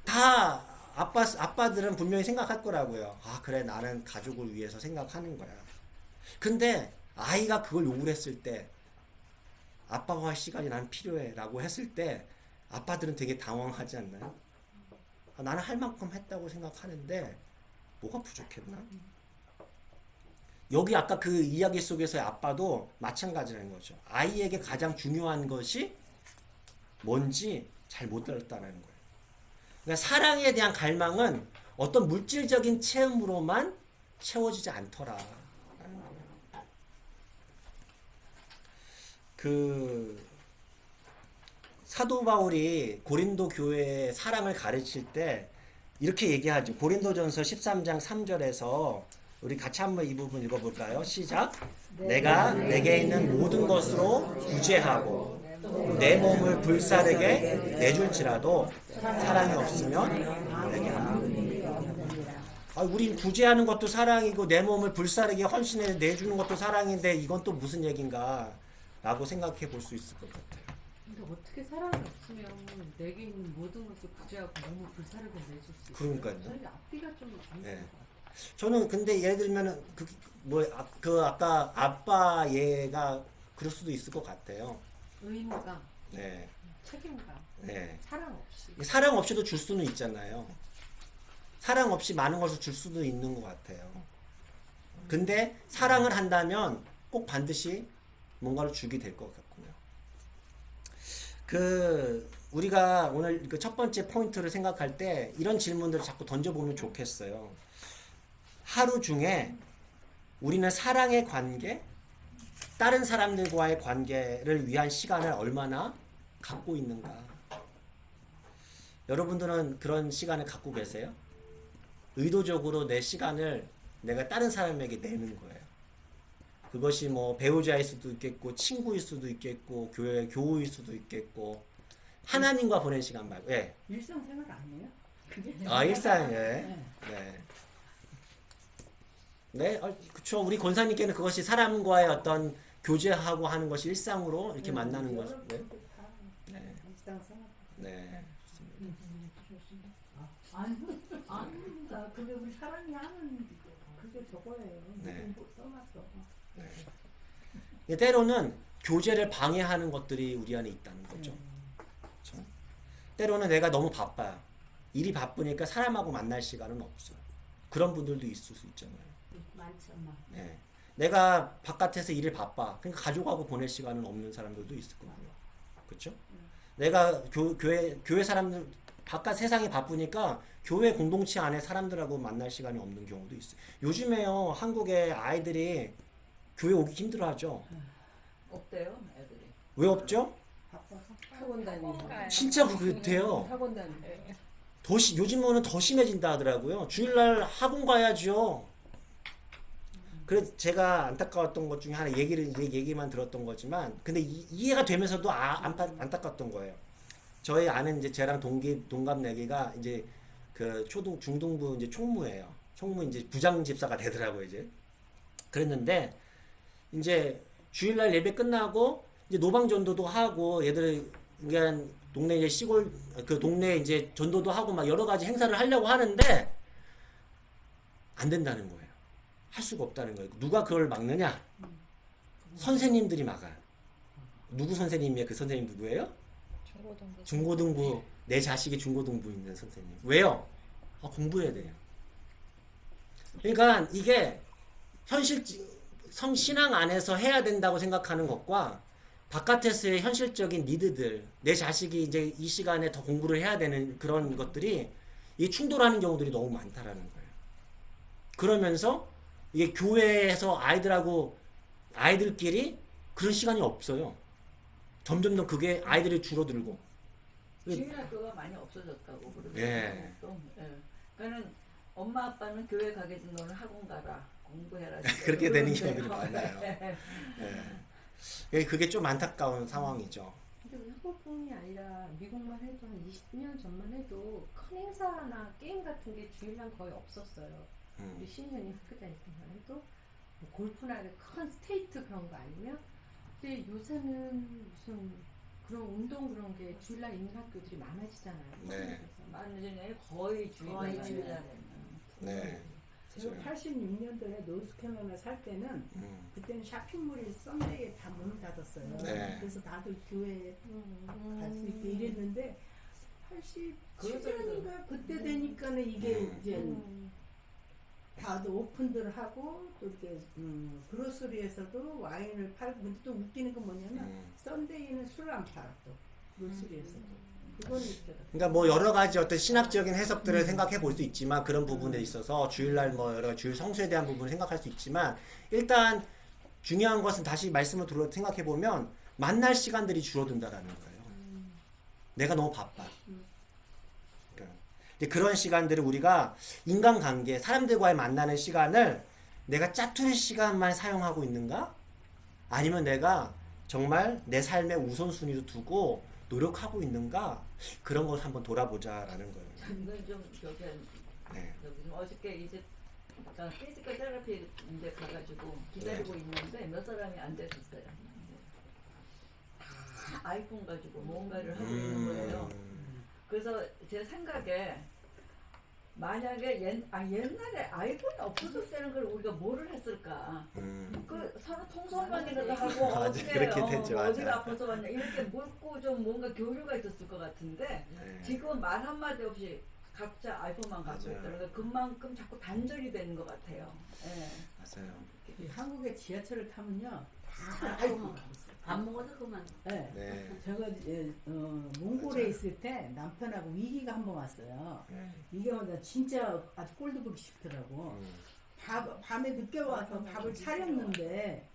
다 아빠들은 분명히 생각할 거라고요. 아 그래 나는 가족을 위해서 생각하는 거야. 근데 아이가 그걸 요구를 했을 때 아빠와 할 시간이 난 필요해 라고 했을 때 아빠들은 되게 당황하지 않나요? 아, 나는 할 만큼 했다고 생각하는데 뭐가 부족했나? 여기 아까 그 이야기 속에서의 아빠도 마찬가지라는 거죠. 아이에게 가장 중요한 것이 뭔지 잘 못 알았다는 거예요. 그러니까 사랑에 대한 갈망은 어떤 물질적인 체험으로만 채워지지 않더라라는 거예요. 그 사도 바울이 고린도 교회의 사랑을 가르칠 때 이렇게 얘기하죠. 고린도전서 13장 3절에서 우리 같이 한번 이 부분 읽어볼까요? 시작. 내가 내게 있는 모든 것으로 구제하고 내 몸을 불사르게 내줄지라도 사랑이 없으면 내게 아무것도 우린 구제하는 것도 사랑이고 내 몸을 불사르게 헌신해 내주는 것도 사랑인데 이건 또 무슨 얘긴가 라고 생각해 볼 수 있을 것 같아요. 근데 어떻게 사랑이 없으면 내게 있는 모든 것을 구제하고 너무 불사르게 내줄 수 있어요? 그러니까요. 저희 앞뒤가 좀 안 네. 되는 것 같아요. 저는 근데 예를 들면은 그 아까 아빠 얘가 그럴 수도 있을 것 같아요. 의무감, 네. 책임감, 네. 사랑 없이. 사랑 없이도 줄 수는 있잖아요. 사랑 없이 많은 것을 줄 수도 있는 것 같아요. 근데 사랑을 한다면 꼭 반드시 뭔가를 주게 될 것 같고요. 우리가 오늘 그 첫 번째 포인트를 생각할 때 이런 질문들을 자꾸 던져보면 좋겠어요. 하루 중에 우리는 사랑의 관계, 다른 사람들과의 관계를 위한 시간을 얼마나 갖고 있는가? 여러분들은 그런 시간을 갖고 계세요? 의도적으로 내 시간을 내가 다른 사람에게 내는 거예요. 그것이 뭐 배우자일 수도 있겠고 친구일 수도 있겠고 교우일 수도 있겠고 하나님과 보낸 시간 말고 일상생활 아니에요? 일상에 네, 그렇죠. 우리 권사님께는 그것이 사람과의 어떤 교제하고 하는 것이 일상으로 이렇게 만나는 것. 네. 일상생활. 네. 아닙니다. 그게 우리 사랑이 하는 그게 저거예요. 네. 써놨어. 때로는 교제를 방해하는 것들이 우리 안에 있다는 거죠. 그렇죠? 때로는 내가 너무 바빠요. 일이 바쁘니까 사람하고 만날 시간은 없어요. 그런 분들도 있을 수 있잖아요. 많죠, 네. 내가 바깥에서 일을 바빠. 그러니까 가족하고 보낼 시간은 없는 사람들도 있을 거고요. 그렇죠? 내가 교회 사람들 바깥 세상이 바쁘니까 교회 공동체 안에 사람들하고 만날 시간이 없는 경우도 있어요. 요즘에요 한국의 아이들이 교회 오기 힘들어하죠. 없대요, 애들이. 왜 없죠? 학원 다니고. 진짜 그렇대요. 학원 다니고. 요즘은 더 심해진다 하더라고요. 주일날 학원 가야죠. 그래서 제가 안타까웠던 것 중에 하나 얘기만 들었던 거지만 근데 이해가 되면서도 안타까웠던 거예요. 저희 아는 이제 저랑 동갑내기가 이제 그 중등부 이제 총무예요. 총무 이제 부장 집사가 되더라고요, 이제. 그랬는데 이제 주일날 예배 끝나고 이제 노방 전도도 하고 얘들 그냥 동네 이제 시골 그 동네 이제 전도도 하고 막 여러 가지 행사를 하려고 하는데 안 된다는 거예요. 할 수가 없다는 거예요. 누가 그걸 막느냐? 선생님들이 막아요. 누구 선생님이에요? 그 선생님 누구예요? 중고등부. 중고등부. 내 자식이 중고등부 있는 선생님. 왜요? 공부해야 돼요. 그러니까 이게 현실 성신앙 안에서 해야 된다고 생각하는 것과 바깥에서의 현실적인 니드들, 내 자식이 이제 이 시간에 더 공부를 해야 되는 그런 것들이 이 충돌하는 경우들이 너무 많다라는 거예요. 그러면서 이게 교회에서 아이들끼리 그런 시간이 없어요. 점점 더 그게 아이들이 줄어들고. 주일학교가 많이 없어졌다고 그러더라고요. 예. 또, 예. 그러니까 엄마 아빠는 교회 가게 된 너는 학원 가라 공부해라. 그렇게 되는 그런데 경우들이 많아요. 예. 그게 좀 안타까운 상황이죠. 근데 한국뿐이 아니라 미국만 해도 한 20년 전만 해도 큰 행사나 게임 같은 게 주일날 거의 없었어요. 우리 신년이 학교 다닐 때만 해도 뭐 골프나 큰 스테이트 그런 거 아니면. 근데 요새는 무슨 그런 운동 그런 게 주일날 있는 학교들이 많아지잖아요. 네. 많은 중에 거의 주일날. 네. 제가 86년도에 노스캐롤라이나 살 때는 그때는 쇼핑몰이 썬데이에 다 문을 닫았어요. 네. 그래서 나도 교회에 갈 수 있게 이랬는데 87년인가 그때 되니까는 이게 이제 다들 오픈들 하고 또 이렇게 그로스리에서도 와인을 팔고. 근데 또 웃기는 건 뭐냐면 썬데이는 술을 안 팔아 또 그로스리에서도. 그건 있더라고요. 그러니까 뭐 여러 가지 어떤 신학적인 해석들을 생각해 볼 수 있지만 그런 부분에 있어서 주일날 뭐 여러 주일 성수에 대한 부분을 생각할 수 있지만 일단 중요한 것은 다시 말씀을 들어 생각해 보면 만날 시간들이 줄어든다라는 거예요. 내가 너무 바빠. 그러니까 근데 그런 시간들을 우리가 인간관계, 사람들과의 만나는 시간을 내가 짜투리 시간만 사용하고 있는가? 아니면 내가 정말 내 삶의 우선순위로 두고 노력하고 있는가? 그런 걸 한번 돌아보자라는 거예요. 이건 좀 네. 어저께 이제 피지컬 테라피 이제 가가지고 기다리고 있는데 몇 사람이 안 됐었어요. 다 아이폰 가지고 뭔가를 하고 있는 거예요. 그래서 제 생각에 만약에 옛날에 아이폰이 없어졌을 때는 걸 우리가 뭐를 했을까? 그 서로 통성만이라도 하고 맞아, 어떻게 그렇게 됐죠, 어디가 맞아. 아파서 왔냐 이렇게 묻고 좀 뭔가 교류가 있었을 것 같은데 네. 지금 말 한마디 없이 각자 아이폰만 갖고 맞아요. 있더라고요. 그만큼 자꾸 단절이 되는 것 같아요. 예. 맞아요. 이 한국의 지하철을 타면요 다 아이고 밥 먹어도 그만. 네. 네. 제가 몽골에 있을 때 남편하고 위기가 한 번 왔어요. 이게 나 진짜 아주 꼴도 보기 싫더라고. 밤에 늦게 와서 밥을 차렸는데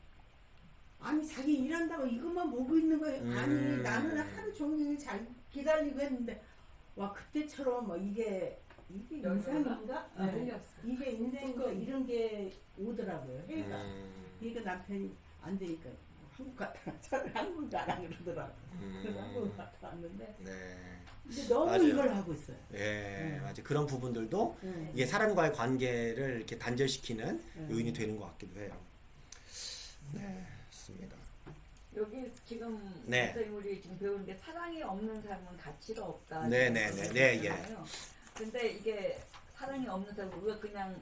아니 자기 일한다고 이것만 보고 있는 거예요. 아니 나는 하루 종일 잘 기다리고 했는데 와 그때처럼 뭐 이게 인생인가? 이게 인생인가 이런 게 오더라고요. 그러니까 남편이 안 되니까 한국 갔다 차라리 한국 가라 그러더라고. 그래서 한국 갔다 왔는데 네. 근데 너무 맞아요. 이걸 하고 있어요. 예, 맞아. 그런 부분들도 네. 이게 사람과의 관계를 이렇게 단절시키는 요인이 되는 것 같기도 해요. 네, 좋습니다. 여기 지금 네. 선생님 우리 지금 배우는 게 사랑이 없는 삶은 가치가 없다. 네, 네, 네, 네, 예. 근데 이게 사랑이 없는 삶 우리가 그냥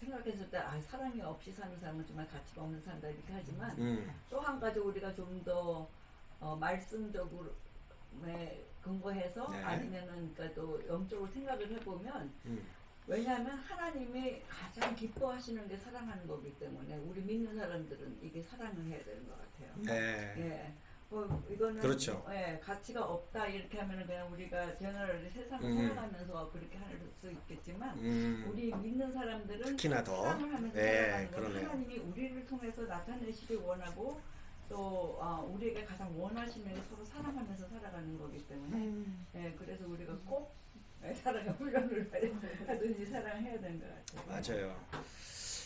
생각했을 때 사랑이 없이 사는 삶은 정말 가치가 없는 삶이다 이렇게 하지만 또 한 가지 우리가 좀 더 말씀적으로 근거해서 네. 아니면은 그러니까 또 영적으로 생각을 해보면 왜냐하면 하나님이 가장 기뻐하시는 게 사랑하는 거기 때문에 우리 믿는 사람들은 이게 사랑을 해야 되는 것 같아요. 네. 예. 이거는 그렇죠. 예, 가치가 없다 이렇게 하면은 그냥 우리가 제너럴리 세상을 살아가면서 그렇게 할 수 있겠지만 우리 믿는 사람들은 특히나 더. 사랑을 하면서 네, 살아가는 건 그러네요. 하나님이 우리를 통해서 나타내시길 원하고 또 우리에게 가장 원하시는 게 서로 사랑하면서 살아가는 거기 때문에 예, 그래서 우리가 꼭 사랑의 훈련을 하든지 사랑해야 되는 것 같아요. 맞아요.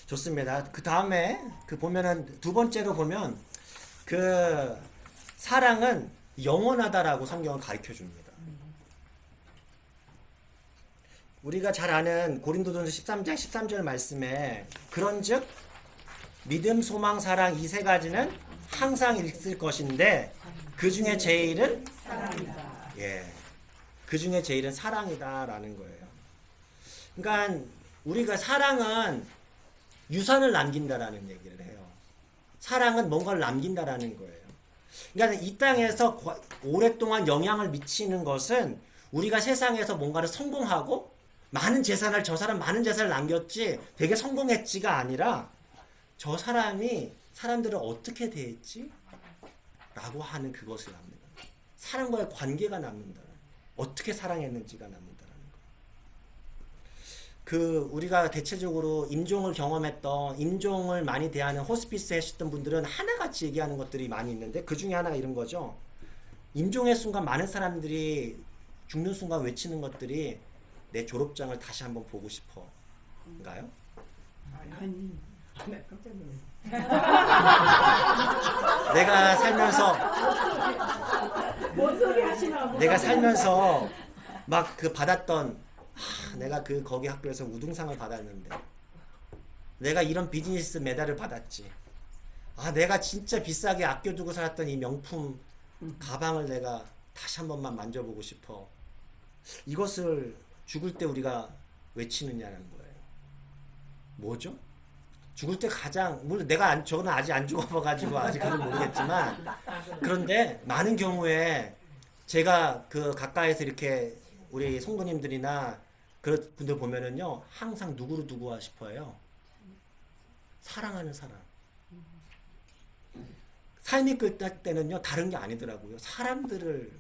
좋습니다. 그 다음에 보면은 두 번째로 보면 그 사랑은 영원하다라고 성경은 가르쳐 줍니다. 우리가 잘 아는 고린도전서 13장 13절 말씀에 그런즉 믿음, 소망, 사랑 이 세 가지는 항상 있을 것인데 그 중에 제일은 사랑이다. 예. 그 중에 제일은 사랑이다라는 거예요. 그러니까 우리가 사랑은 유산을 남긴다라는 얘기를 해요. 사랑은 뭔가를 남긴다라는 거예요. 그러니까 이 땅에서 오랫동안 영향을 미치는 것은 우리가 세상에서 뭔가를 성공하고 많은 재산을 저 사람 많은 재산을 남겼지 되게 성공했지가 아니라 저 사람이 사람들을 어떻게 대했지? 라고 하는 그것을 남는다. 사람과의 관계가 남는다. 어떻게 사랑했는지가 남는다는 거. 그 우리가 대체적으로 임종을 경험했던 임종을 많이 대하는 호스피스 하셨던 분들은 하나같이 얘기하는 것들이 많이 있는데 그 중에 하나가 이런 거죠. 임종의 순간 많은 사람들이 죽는 순간 외치는 것들이 내 졸업장을 다시 한번 보고 싶어인가요? 아니, 나 깜짝 놀랐어. 내가 살면서 뭔 소리 하시나? 내가 살면서 막 그 받았던 내가 그 거기 학교에서 우등상을 받았는데 내가 이런 비즈니스 메달을 받았지. 내가 진짜 비싸게 아껴두고 살았던 이 명품 가방을 내가 다시 한 번만 만져보고 싶어. 이것을 죽을 때 우리가 외치느냐는 거예요. 뭐죠? 죽을 때 가장 물론 내가 저는 아직 안 죽어봐가지고 아직 그건 모르겠지만 그런데 많은 경우에 제가 그 가까이서 이렇게 우리 성도님들이나 그런 분들 보면은요 항상 누구를 두고 싶어요. 사랑하는 사람. 삶이 끝날 때는요 다른 게 아니더라고요. 사람들을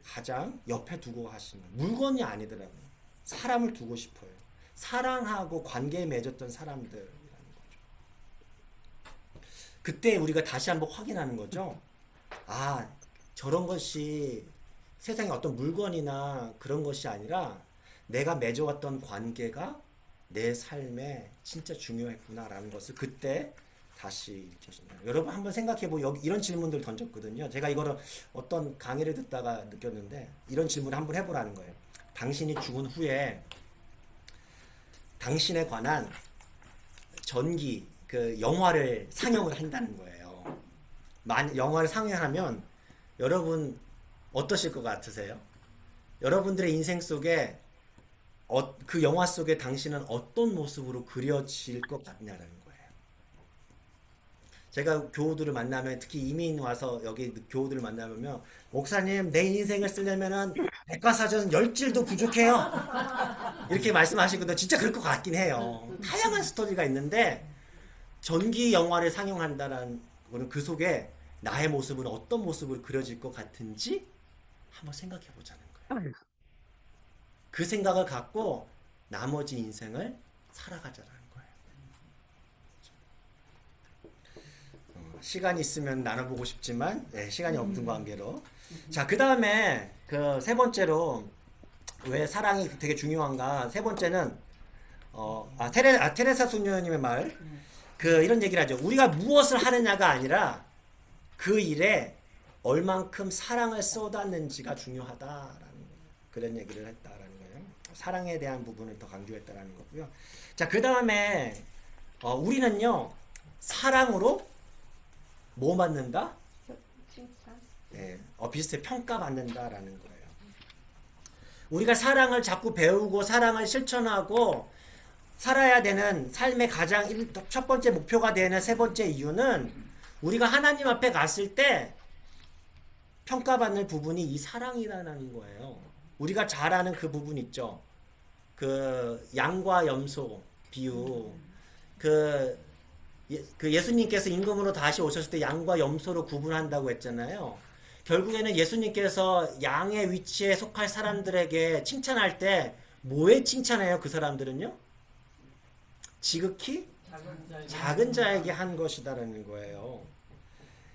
가장 옆에 두고 하시는 물건이 아니더라고요. 사람을 두고 싶어요. 사랑하고 관계에 맺었던 사람들이라는 거죠. 그때 우리가 다시 한번 확인하는 거죠. 저런 것이 세상에 어떤 물건이나 그런 것이 아니라 내가 맺어왔던 관계가 내 삶에 진짜 중요했구나라는 것을 그때 다시 느껴집니다. 여러분 한번 생각해보고 여기 이런 질문들 던졌거든요. 제가 이거를 어떤 강의를 듣다가 느꼈는데 이런 질문을 한번 해보라는 거예요. 당신이 죽은 후에 당신에 관한 전기 그 영화를 상영을 한다는 거예요. 영화를 상영하면 여러분 어떠실 것 같으세요? 여러분들의 인생 속에 그 영화 속에 당신은 어떤 모습으로 그려질 것 같냐라는 거예요. 제가 교우들을 만나면 특히 이민 와서 여기 교우들을 만나면 목사님 내 인생을 쓰려면은 백과사전 10질도 부족해요. 이렇게 말씀하시거든요. 진짜 그럴 것 같긴 해요. 다양한 스토리가 있는데 전기 영화를 상영한다는 거는 그 속에 나의 모습은 어떤 모습으로 그려질 것 같은지 한번 생각해 보자는 거예요. 그 생각을 갖고 나머지 인생을 살아가자는 거예요. 시간이 있으면 나눠보고 싶지만 시간이 없는 관계로. 자, 그 다음에 그 세 번째로 왜 사랑이 되게 중요한가? 세 번째는 테레사 수녀님의 말, 이런 얘기를 하죠. 우리가 무엇을 하느냐가 아니라 그 일에 얼만큼 사랑을 쏟았는지가 중요하다라는 그런 얘기를 했다라는 거예요. 사랑에 대한 부분을 더 강조했다라는 거고요. 자, 그 다음에 우리는요 사랑으로 뭐 받는다? 비슷해 평가받는다라는 거예요. 우리가 사랑을 자꾸 배우고 사랑을 실천하고 살아야 되는 삶의 가장 첫 번째 목표가 되는 세 번째 이유는 우리가 하나님 앞에 갔을 때 평가받는 부분이 이 사랑이라는 거예요. 우리가 잘 아는 그 부분 있죠. 그 양과 염소 비유. 예수님께서 임금으로 다시 오셨을 때 양과 염소로 구분한다고 했잖아요. 결국에는 예수님께서 양의 위치에 속할 사람들에게 칭찬할 때 뭐에 칭찬해요? 그 사람들은요? 지극히 작은 자에게 한 것이다라는 거예요.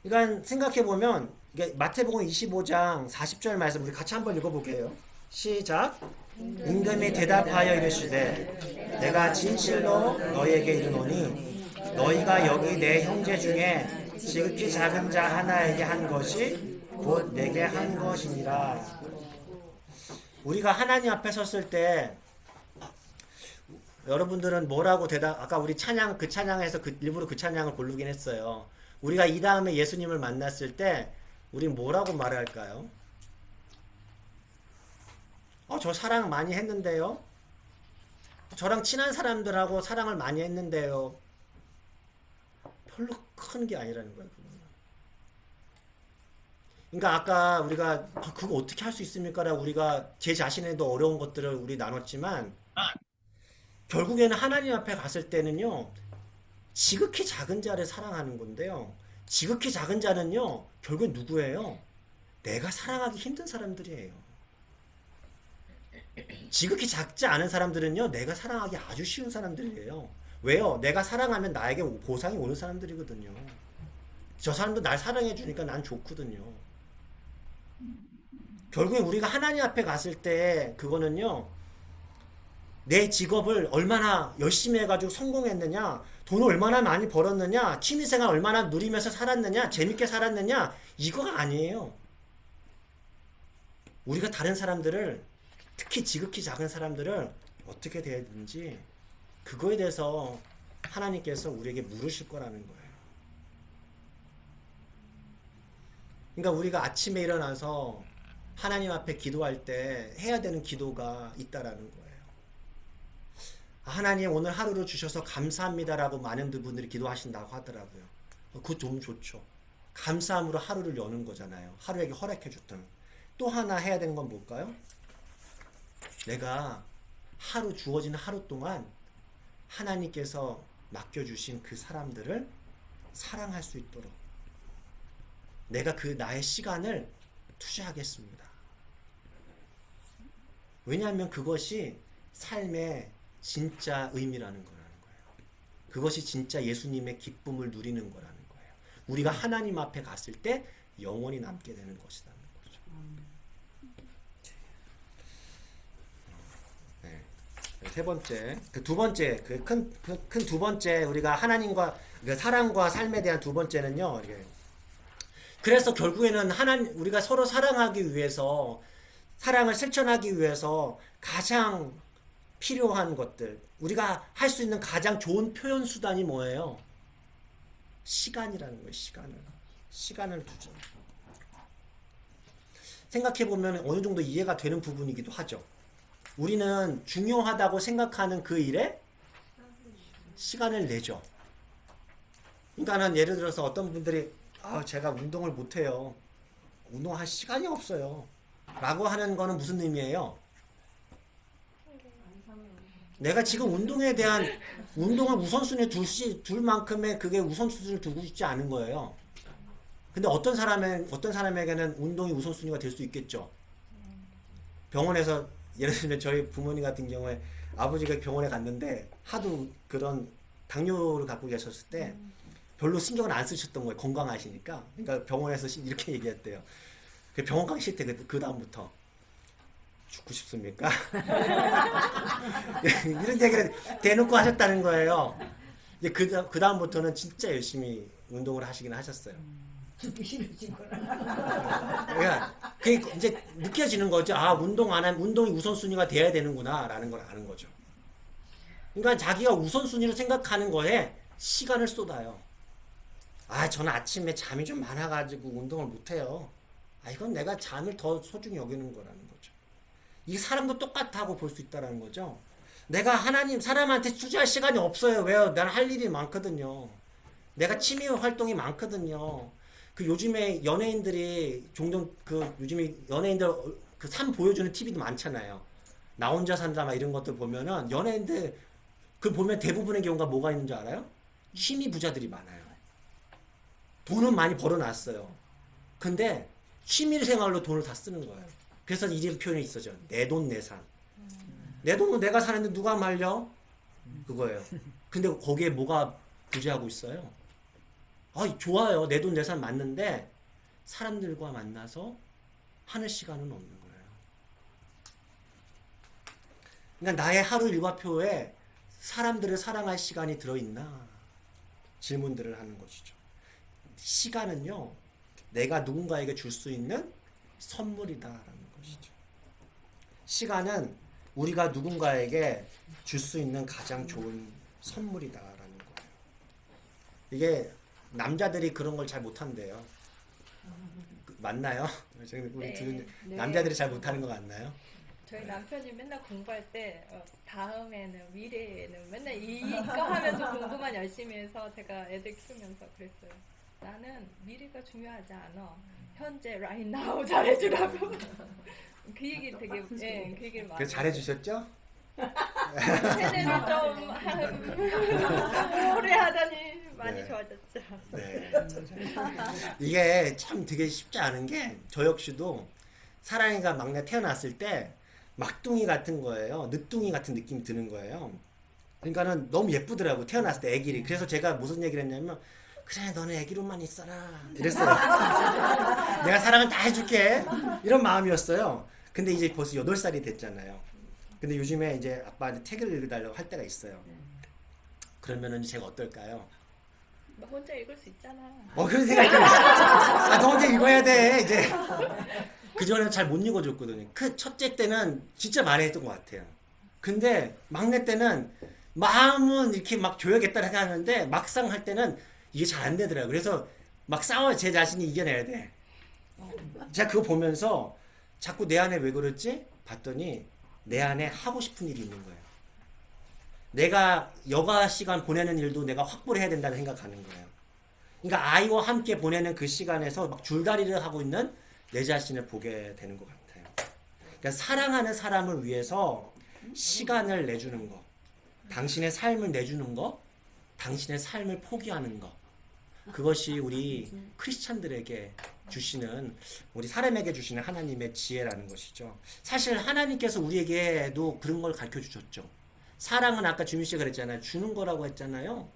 그러니까 생각해보면 마태복음 25장 40절 말씀 우리 같이 한번 읽어볼게요. 시작. 임금이 대답하여 이르시되 내가 진실로 너희에게 이르노니 너희가 여기 내 형제 중에 지극히 작은 자 하나에게 한 것이 곧 내게 한 것이니라. 우리가 하나님 앞에 섰을 때 여러분들은 뭐라고 아까 우리 찬양 그 찬양에서 일부러 그 찬양을 고르긴 했어요. 우리가 이 다음에 예수님을 만났을 때 우리 뭐라고 말할까요? 저 사랑 많이 했는데요. 저랑 친한 사람들하고 사랑을 많이 했는데요. 별로 큰 게 아니라는 거예요. 그거는. 그러니까 아까 우리가 그거 어떻게 할 수 있습니까라고 우리가 제 자신에도 어려운 것들을 우리 나눴지만 결국에는 하나님 앞에 갔을 때는요 지극히 작은 자를 사랑하는 건데요. 지극히 작은 자는요 결국 누구예요? 내가 사랑하기 힘든 사람들이에요. 지극히 작지 않은 사람들은요 내가 사랑하기 아주 쉬운 사람들이에요. 왜요? 내가 사랑하면 나에게 보상이 오는 사람들이거든요. 저 사람도 날 사랑해 주니까 난 좋거든요. 결국에 우리가 하나님 앞에 갔을 때 그거는요 내 직업을 얼마나 열심히 해가지고 성공했느냐, 돈을 얼마나 많이 벌었느냐, 취미생활 얼마나 누리면서 살았느냐, 재밌게 살았느냐, 이거가 아니에요. 우리가 다른 사람들을, 특히 지극히 작은 사람들을 어떻게 대해야 되는지 그거에 대해서 하나님께서 우리에게 물으실 거라는 거예요. 그러니까 우리가 아침에 일어나서 하나님 앞에 기도할 때 해야 되는 기도가 있다라는 거예요. 하나님 오늘 하루를 주셔서 감사합니다라고 많은 분들이 기도하신다고 하더라고요. 그거 좀 좋죠. 감사함으로 하루를 여는 거잖아요. 하루에게 허락해 줬던. 또 하나 해야 되는 건 뭘까요? 내가 주어진 하루 동안 하나님께서 맡겨주신 그 사람들을 사랑할 수 있도록 내가 그 나의 시간을 투자하겠습니다. 왜냐하면 그것이 삶의 진짜 의미라는 거라는 거예요. 그것이 진짜 예수님의 기쁨을 누리는 거라는 거예요. 우리가 하나님 앞에 갔을 때 영원히 남게 되는 것이라는 거죠. 네. 세 번째, 두 번째, 큰 두 번째 우리가 하나님과 사랑과 삶에 대한 두 번째는요. 그래서 결국에는 우리가 서로 사랑하기 위해서 사랑을 실천하기 위해서 가장 필요한 것들, 우리가 할 수 있는 가장 좋은 표현 수단이 뭐예요? 시간이라는 거예요. 시간을 두죠. 생각해보면 어느 정도 이해가 되는 부분이기도 하죠. 우리는 중요하다고 생각하는 그 일에 시간을 내죠. 그러니까는 예를 들어서 어떤 분들이 제가 운동을 못해요. 운동할 시간이 없어요. 라고 하는 거는 무슨 의미예요? 내가 지금 운동을 우선순위에 둘 만큼의 그게 우선순위를 두고 있지 않은 거예요. 근데 어떤 사람에게는 운동이 우선순위가 될 수 있겠죠. 병원에서 예를 들면 저희 부모님 같은 경우에 아버지가 병원에 갔는데 하도 그런 당뇨를 갖고 계셨을 때 별로 신경을 안 쓰셨던 거예요. 건강하시니까. 그러니까 병원에서 이렇게 얘기했대요. 병원 가기 싫대. 그 다음부터 죽고 싶습니까? 이런 얘기를 대놓고 하셨다는 거예요. 이제 그 다음부터는 진짜 열심히 운동을 하시긴 하셨어요. 죽기 싫어지구나. 그러니까 그게 이제 느껴지는 거죠. 운동 안 하면 운동이 우선순위가 돼야 되는구나라는 걸 아는 거죠. 그러니까 자기가 우선순위로 생각하는 거에 시간을 쏟아요. 저는 아침에 잠이 좀 많아가지고 운동을 못해요. 이건 내가 잠을 더 소중히 여기는 거라는 거죠. 이 사람도 똑같다고 볼 수 있다는 거죠. 내가 사람한테 투자할 시간이 없어요. 왜요? 난 할 일이 많거든요. 내가 취미 활동이 많거든요. 요즘에 연예인들이 종종 요즘에 연예인들 삶 보여주는 TV도 많잖아요. 나 혼자 산다 막 이런 것들 보면은 연예인들 보면 대부분의 경우가 뭐가 있는 줄 알아요? 취미 부자들이 많아요. 돈은 많이 벌어놨어요. 근데 취미 생활로 돈을 다 쓰는 거예요. 그래서 이런 표현이 있어져. 내 돈 내산. 내 돈은 내가 사는데 누가 말려? 그거예요. 근데 거기에 뭐가 부재하고 있어요? 좋아요. 내 돈 내산 맞는데 사람들과 만나서 하는 시간은 없는 거예요. 그러니까 나의 하루 일과표에 사람들을 사랑할 시간이 들어있나? 질문들을 하는 것이죠. 시간은요, 내가 누군가에게 줄 수 있는 선물이다라는 것이죠. 시간은 우리가 누군가에게 줄 수 있는 가장 좋은 선물이다라는 거예요. 이게 남자들이 그런 걸 잘 못한대요. 맞나요? 우리 네. 남자들이 잘 못하는 거 맞나요? 저희 남편이 맨날 공부할 때 다음에는 미래에는 맨날 이거 하면서 공부만 열심히 해서 제가 애들 키우면서 그랬어요. 나는 미래가 중요하지 않아. 현재 right now 잘해주라고. 그 얘기 되게 그 얘기를 많이. 그래서 잘해주셨죠? 세뇌를 좀 오래 하더니 많이 네. 좋아졌죠. 네. 이게 참 되게 쉽지 않은 게 저 역시도 사랑이가 막내 태어났을 때 막둥이 같은 거예요. 늦둥이 같은 느낌이 드는 거예요. 그러니까는 너무 예쁘더라고 태어났을 때 애기를. 그래서 제가 무슨 얘기를 했냐면 그래 너는 애기로만 있어라 이랬어요. 내가 사랑을 다 해줄게 이런 마음이었어요. 근데 이제 벌써 8살이 됐잖아요. 근데 요즘에 이제 아빠한테 책을 읽어달라고 할 때가 있어요. 그러면은 제가 어떨까요? 너 혼자 읽을 수 있잖아. 그런 생각이 들어요. 아, 너 혼자 읽어야 돼, 이제. 그전에는 잘 못 읽어줬거든요. 그 첫째 때는 진짜 많이 했던 것 같아요. 근데 막내 때는 마음은 이렇게 막 줘야겠다 생각하는데 막상 할 때는 이게 잘 안 되더라고요. 그래서 막 싸워요. 제 자신이 이겨내야 돼. 제가 그거 보면서 자꾸 내 안에 왜 그랬지? 봤더니 내 안에 하고 싶은 일이 있는 거예요. 내가 여가 시간 보내는 일도 내가 확보를 해야 된다는 생각하는 거예요. 그러니까 아이와 함께 보내는 그 시간에서 막 줄다리를 하고 있는 내 자신을 보게 되는 것 같아요. 그러니까 사랑하는 사람을 위해서 시간을 내주는 거, 당신의 삶을 내주는 거, 당신의 삶을 포기하는 거, 그것이 우리 크리스찬들에게 주시는, 우리 사람에게 주시는 하나님의 지혜라는 것이죠. 사실 하나님께서 우리에게도 그런 걸 가르쳐 주셨죠. 사랑은 아까 주민 씨가 그랬잖아요. 주는 거라고 했잖아요.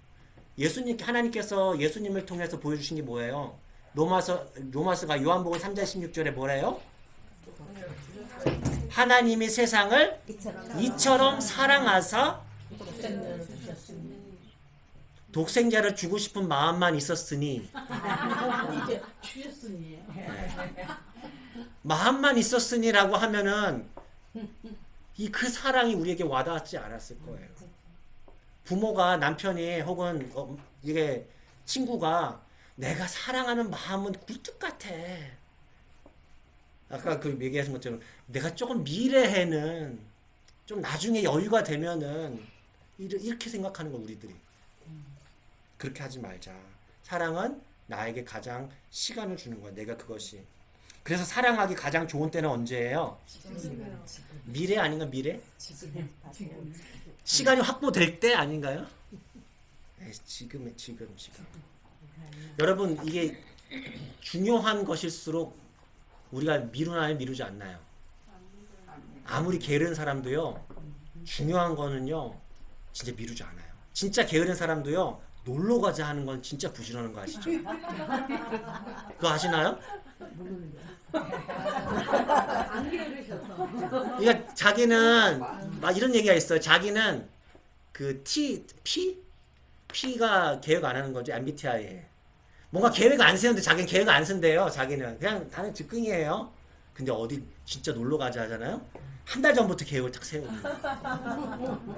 하나님께서 예수님을 통해서 보여주신 게 뭐예요? 로마서가 요한복음 3장 16절에 뭐래요? 하나님이 세상을 이처럼 사랑하사 독생자를 주고 싶은 마음만 있었으니 이제 주셨으니 마음만 있었으니라고 하면은 그 사랑이 우리에게 와닿지 않았을 거예요. 부모가 남편이 혹은 이게 친구가 내가 사랑하는 마음은 굴뚝 같아. 아까 그 얘기하신 것처럼 내가 조금 미래에는 좀 나중에 여유가 되면은 이렇게 생각하는 거 우리들이. 그렇게 하지 말자. 사랑은 나에게 가장 시간을 주는 거야. 내가 그것이. 그래서 사랑하기 가장 좋은 때는 언제예요? 미래 아닌가 미래? 시간이 확보될 때 아닌가요? 지금. 여러분 이게 중요한 것일수록 우리가 미루나요 미루지 않나요? 아무리 게으른 사람도요 중요한 거는요 진짜 미루지 않아요. 진짜 게으른 사람도요 놀러 가자 하는 건 진짜 부지런한 거 아시죠? 그거 아시나요? 안 게으르셔서. 그러니까 자기는 막 이런 얘기가 있어요. 자기는 그 P가 계획 안 하는 거죠. MBTI에. 뭔가 계획 안 세우는데 자기는 계획 안 쓴대요. 자기는 그냥 다른 즉흥이에요. 근데 어디 진짜 놀러 가자 하잖아요. 한 달 전부터 계획을 딱 세우고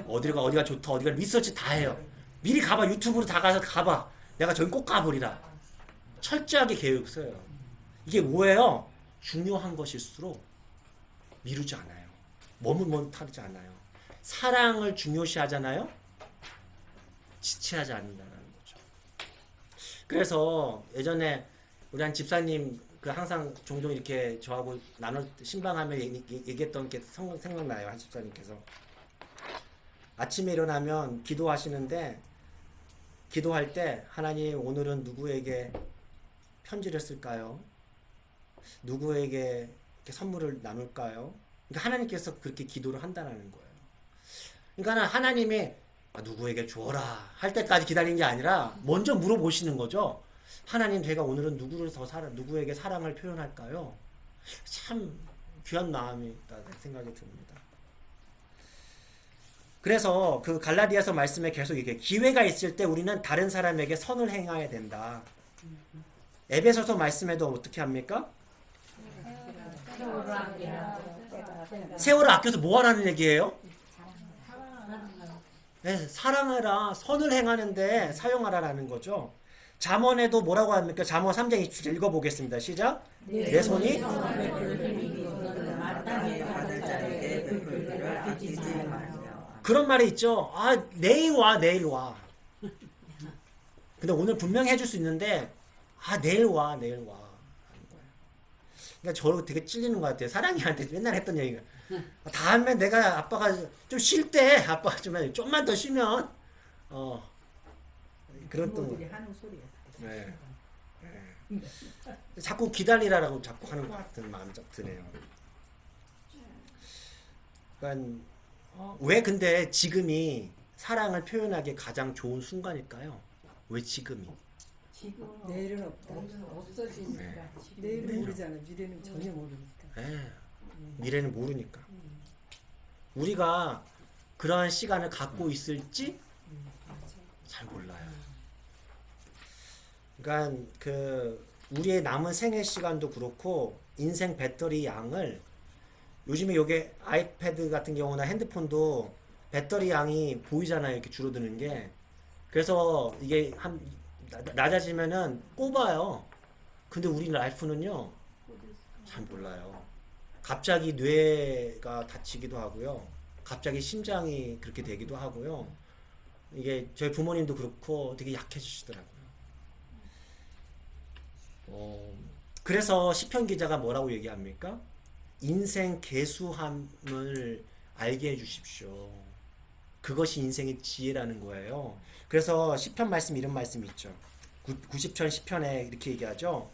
어디가 좋다 어디가 리서치 다 해요. 미리 가봐. 유튜브로 다 가봐. 내가 저기 꼭 가버리라. 철저하게 계획 써요. 이게 뭐예요? 중요한 것일수록 미루지 않아요. 머뭇머뭇하지 않아요. 사랑을 중요시 하잖아요. 지체하지 않는다는 거죠. 그래서 예전에 우리 한 집사님 항상 종종 이렇게 저하고 신방하며 얘기했던 게 생각나요. 한 집사님께서 아침에 일어나면 기도하시는데 기도할 때 하나님 오늘은 누구에게 편지를 쓸까요? 누구에게 이렇게 선물을 나눌까요? 그러니까 하나님께서 그렇게 기도를 한다는 거예요. 그러니까 하나님이 누구에게 주어라 할 때까지 기다리는 게 아니라 먼저 물어보시는 거죠. 하나님 제가 오늘은 누구에게 사랑을 표현할까요? 참 귀한 마음이 있다는 생각이 듭니다. 그래서 그 갈라디아서 말씀에 계속 이게 기회가 있을 때 우리는 다른 사람에게 선을 행해야 된다. 에베소서 말씀에도 어떻게 합니까? 세월을 아껴서 뭐 하라는 얘기예요? 네, 사랑하라, 선을 행하는데 사용하라라는 거죠. 잠언에도 뭐라고 합니까? 잠언 3장 27절 읽어보겠습니다. 시작. 내 손이 마땅히 받을 자에게 베풀기를 아끼지 말며. 그런 말이 있죠. 아, 내일 와, 내일 와. 근데 오늘 분명히 해줄 수 있는데, 아, 내일 와, 내일 와. 하는 거예요. 그러니까 저로 되게 찔리는 것 같아요. 사랑이한테 맨날 했던 얘기가. 다음에 내가 아빠가 좀 쉴 때, 아빠가 좀만 더 쉬면, 그랬던 부모들이 거예요. 하는 소리야. 네. 네. 자꾸 기다리라고 자꾸 하는 것 같은 마음이 좀 드네요. 그러니까 왜 근데 지금이 사랑을 표현하기 가장 좋은 순간일까요? 왜 지금이? 지금은 내일은 없다. 없어지니까. 내일은 네. 모르잖아. 미래는 전혀 모르니까. 네. 미래는 모르니까. 우리가 그러한 시간을 갖고 있을지 잘 몰라요. 그러니까 우리의 남은 생애 시간도 그렇고 인생 배터리 양을 요즘에 요게 아이패드 같은 경우나 핸드폰도 배터리 양이 보이잖아요. 이렇게 줄어드는 게. 그래서 이게 낮아지면은 꼽아요. 근데 우리 라이프는요 잘 몰라요. 갑자기 뇌가 다치기도 하고요. 갑자기 심장이 그렇게 되기도 하고요. 이게 저희 부모님도 그렇고 되게 약해지시더라고요. 그래서 시편 기자가 뭐라고 얘기합니까? 인생 계수함을 알게 해주십시오. 그것이 인생의 지혜라는 거예요. 그래서 시편 말씀 이런 말씀이 있죠. 90편 시편에 이렇게 얘기하죠.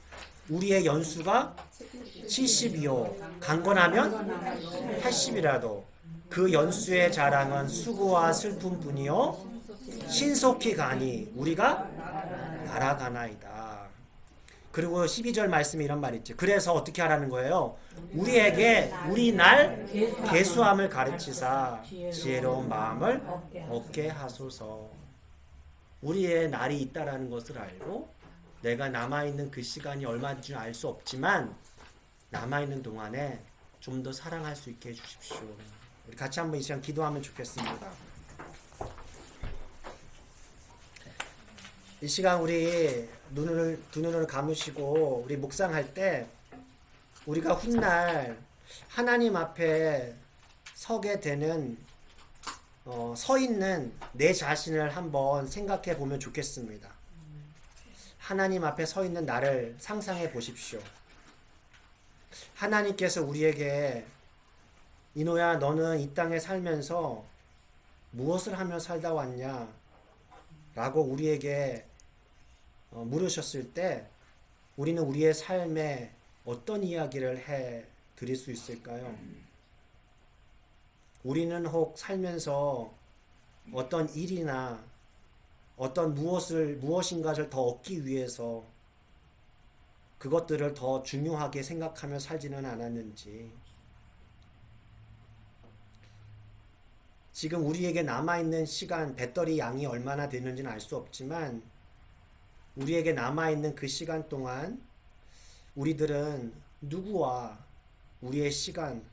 우리의 연수가 70이요 강건하면 80이라도 그 연수의 자랑은 수고와 슬픔뿐이요 신속히 가니 우리가 날아가나이다. 그리고 12절 말씀에 이런 말이 있죠. 그래서 어떻게 하라는 거예요? 우리에게 우리 날 계수함을 가르치사 지혜로운 마음을 얻게 하소서. 우리의 날이 있다라는 것을 알고 내가 남아있는 그 시간이 얼마인지 알 수 없지만 남아있는 동안에 좀 더 사랑할 수 있게 해주십시오. 우리 같이 한번 이 시간 기도하면 좋겠습니다. 이 시간 우리 두 눈을 감으시고 우리 묵상할 때 우리가 훗날 하나님 앞에 서게 되는 서 있는 내 자신을 한번 생각해 보면 좋겠습니다. 하나님 앞에 서 있는 나를 상상해 보십시오. 하나님께서 우리에게 이노야 너는 이 땅에 살면서 무엇을 하며 살다 왔냐? 라고 우리에게 물으셨을 때 우리는 우리의 삶에 어떤 이야기를 해 드릴 수 있을까요? 우리는 혹 살면서 어떤 일이나 어떤 무엇인가를 더 얻기 위해서 그것들을 더 중요하게 생각하며 살지는 않았는지, 지금 우리에게 남아있는 시간, 배터리 양이 얼마나 되는지는 알 수 없지만 우리에게 남아있는 그 시간 동안 우리들은 누구와 우리의 시간,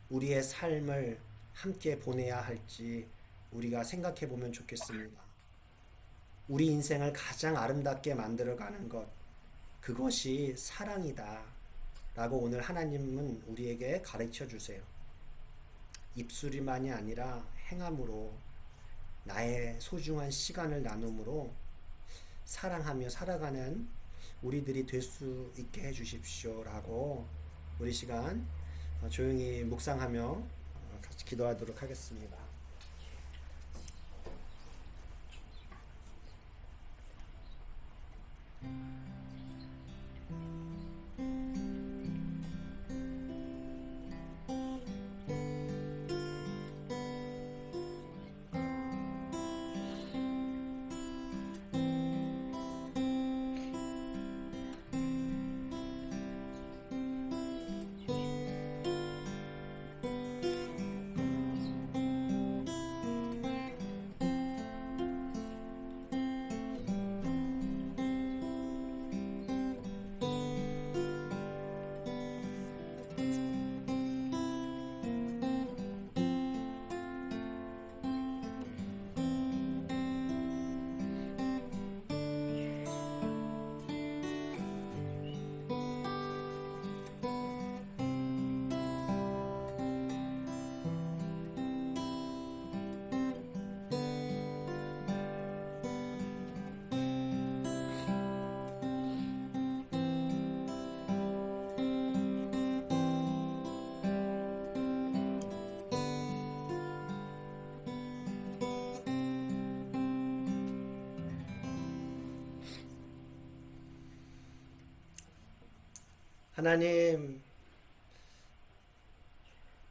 우리의 삶을 함께 보내야 할지 우리가 생각해 보면 좋겠습니다. 우리 인생을 가장 아름답게 만들어가는 것, 그것이 사랑이다 라고 오늘 하나님은 우리에게 가르쳐 주세요. 입술이만이 아니라 행함으로 나의 소중한 시간을 나눔으로 사랑하며 살아가는 우리들이 될 수 있게 해 주십시오 라고 우리 시간 조용히 묵상하며 같이 기도하도록 하겠습니다.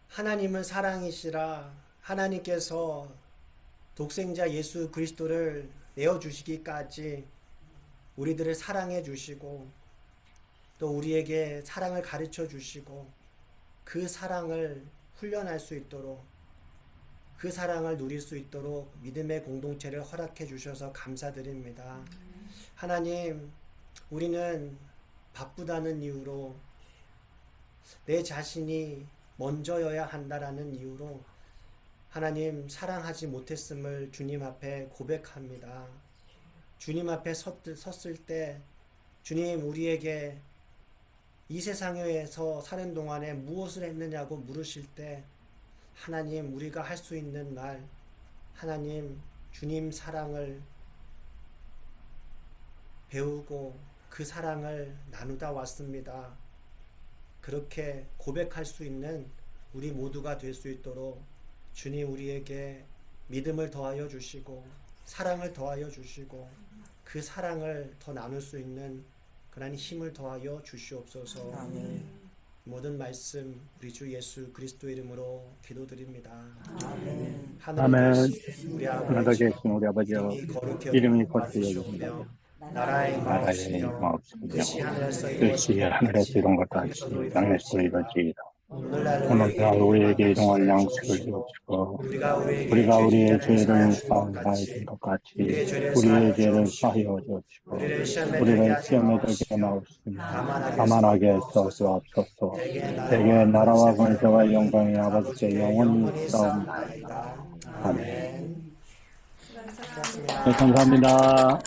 하나님은 사랑이시라. 하나님께서 독생자 예수 그리스도를 내어주시기까지 우리들을 사랑해 주시고 또 우리에게 사랑을 가르쳐 주시고 그 사랑을 훈련할 수 있도록 그 사랑을 누릴 수 있도록 믿음의 공동체를 허락해 주셔서 감사드립니다. 하나님, 우리는 바쁘다는 이유로 내 자신이 먼저여야 한다라는 이유로 하나님 사랑하지 못했음을 주님 앞에 고백합니다. 주님 앞에 섰을 때 주님 우리에게 이 세상에서 사는 동안에 무엇을 했느냐고 물으실 때 하나님 우리가 할 수 있는 말 하나님 주님 사랑을 배우고 그 사랑을 나누다 왔습니다. 그렇게 고백할 수 있는 우리 모두가 될 수 있도록 주님 우리에게 믿음을 더하여 주시고 사랑을 더하여 주시고 그 사랑을 더 나눌 수 있는 그런 힘을 더하여 주시옵소서. 모든 말씀 우리 주 예수 그리스도 이름으로 기도드립니다. 하늘에 계신 우리 아버지여 이름이 거룩히 여기시며 나라의 마옵시며 뜻이 하늘에서 이룬 것 같이 땅에서 이루어지이다. 오늘날 우리에게 일용할 양식을 주옵시고 우리가 우리의 죄를 사하여 것 같이 우리의 죄를 사하여 주옵시고 우리를 시험에 들게 마옵시며 다만 악에 주옵소서. 대개 나라와 권세와 영광이 아버지께 영원히 있사옵나이다. 아멘. 네, 감사합니다.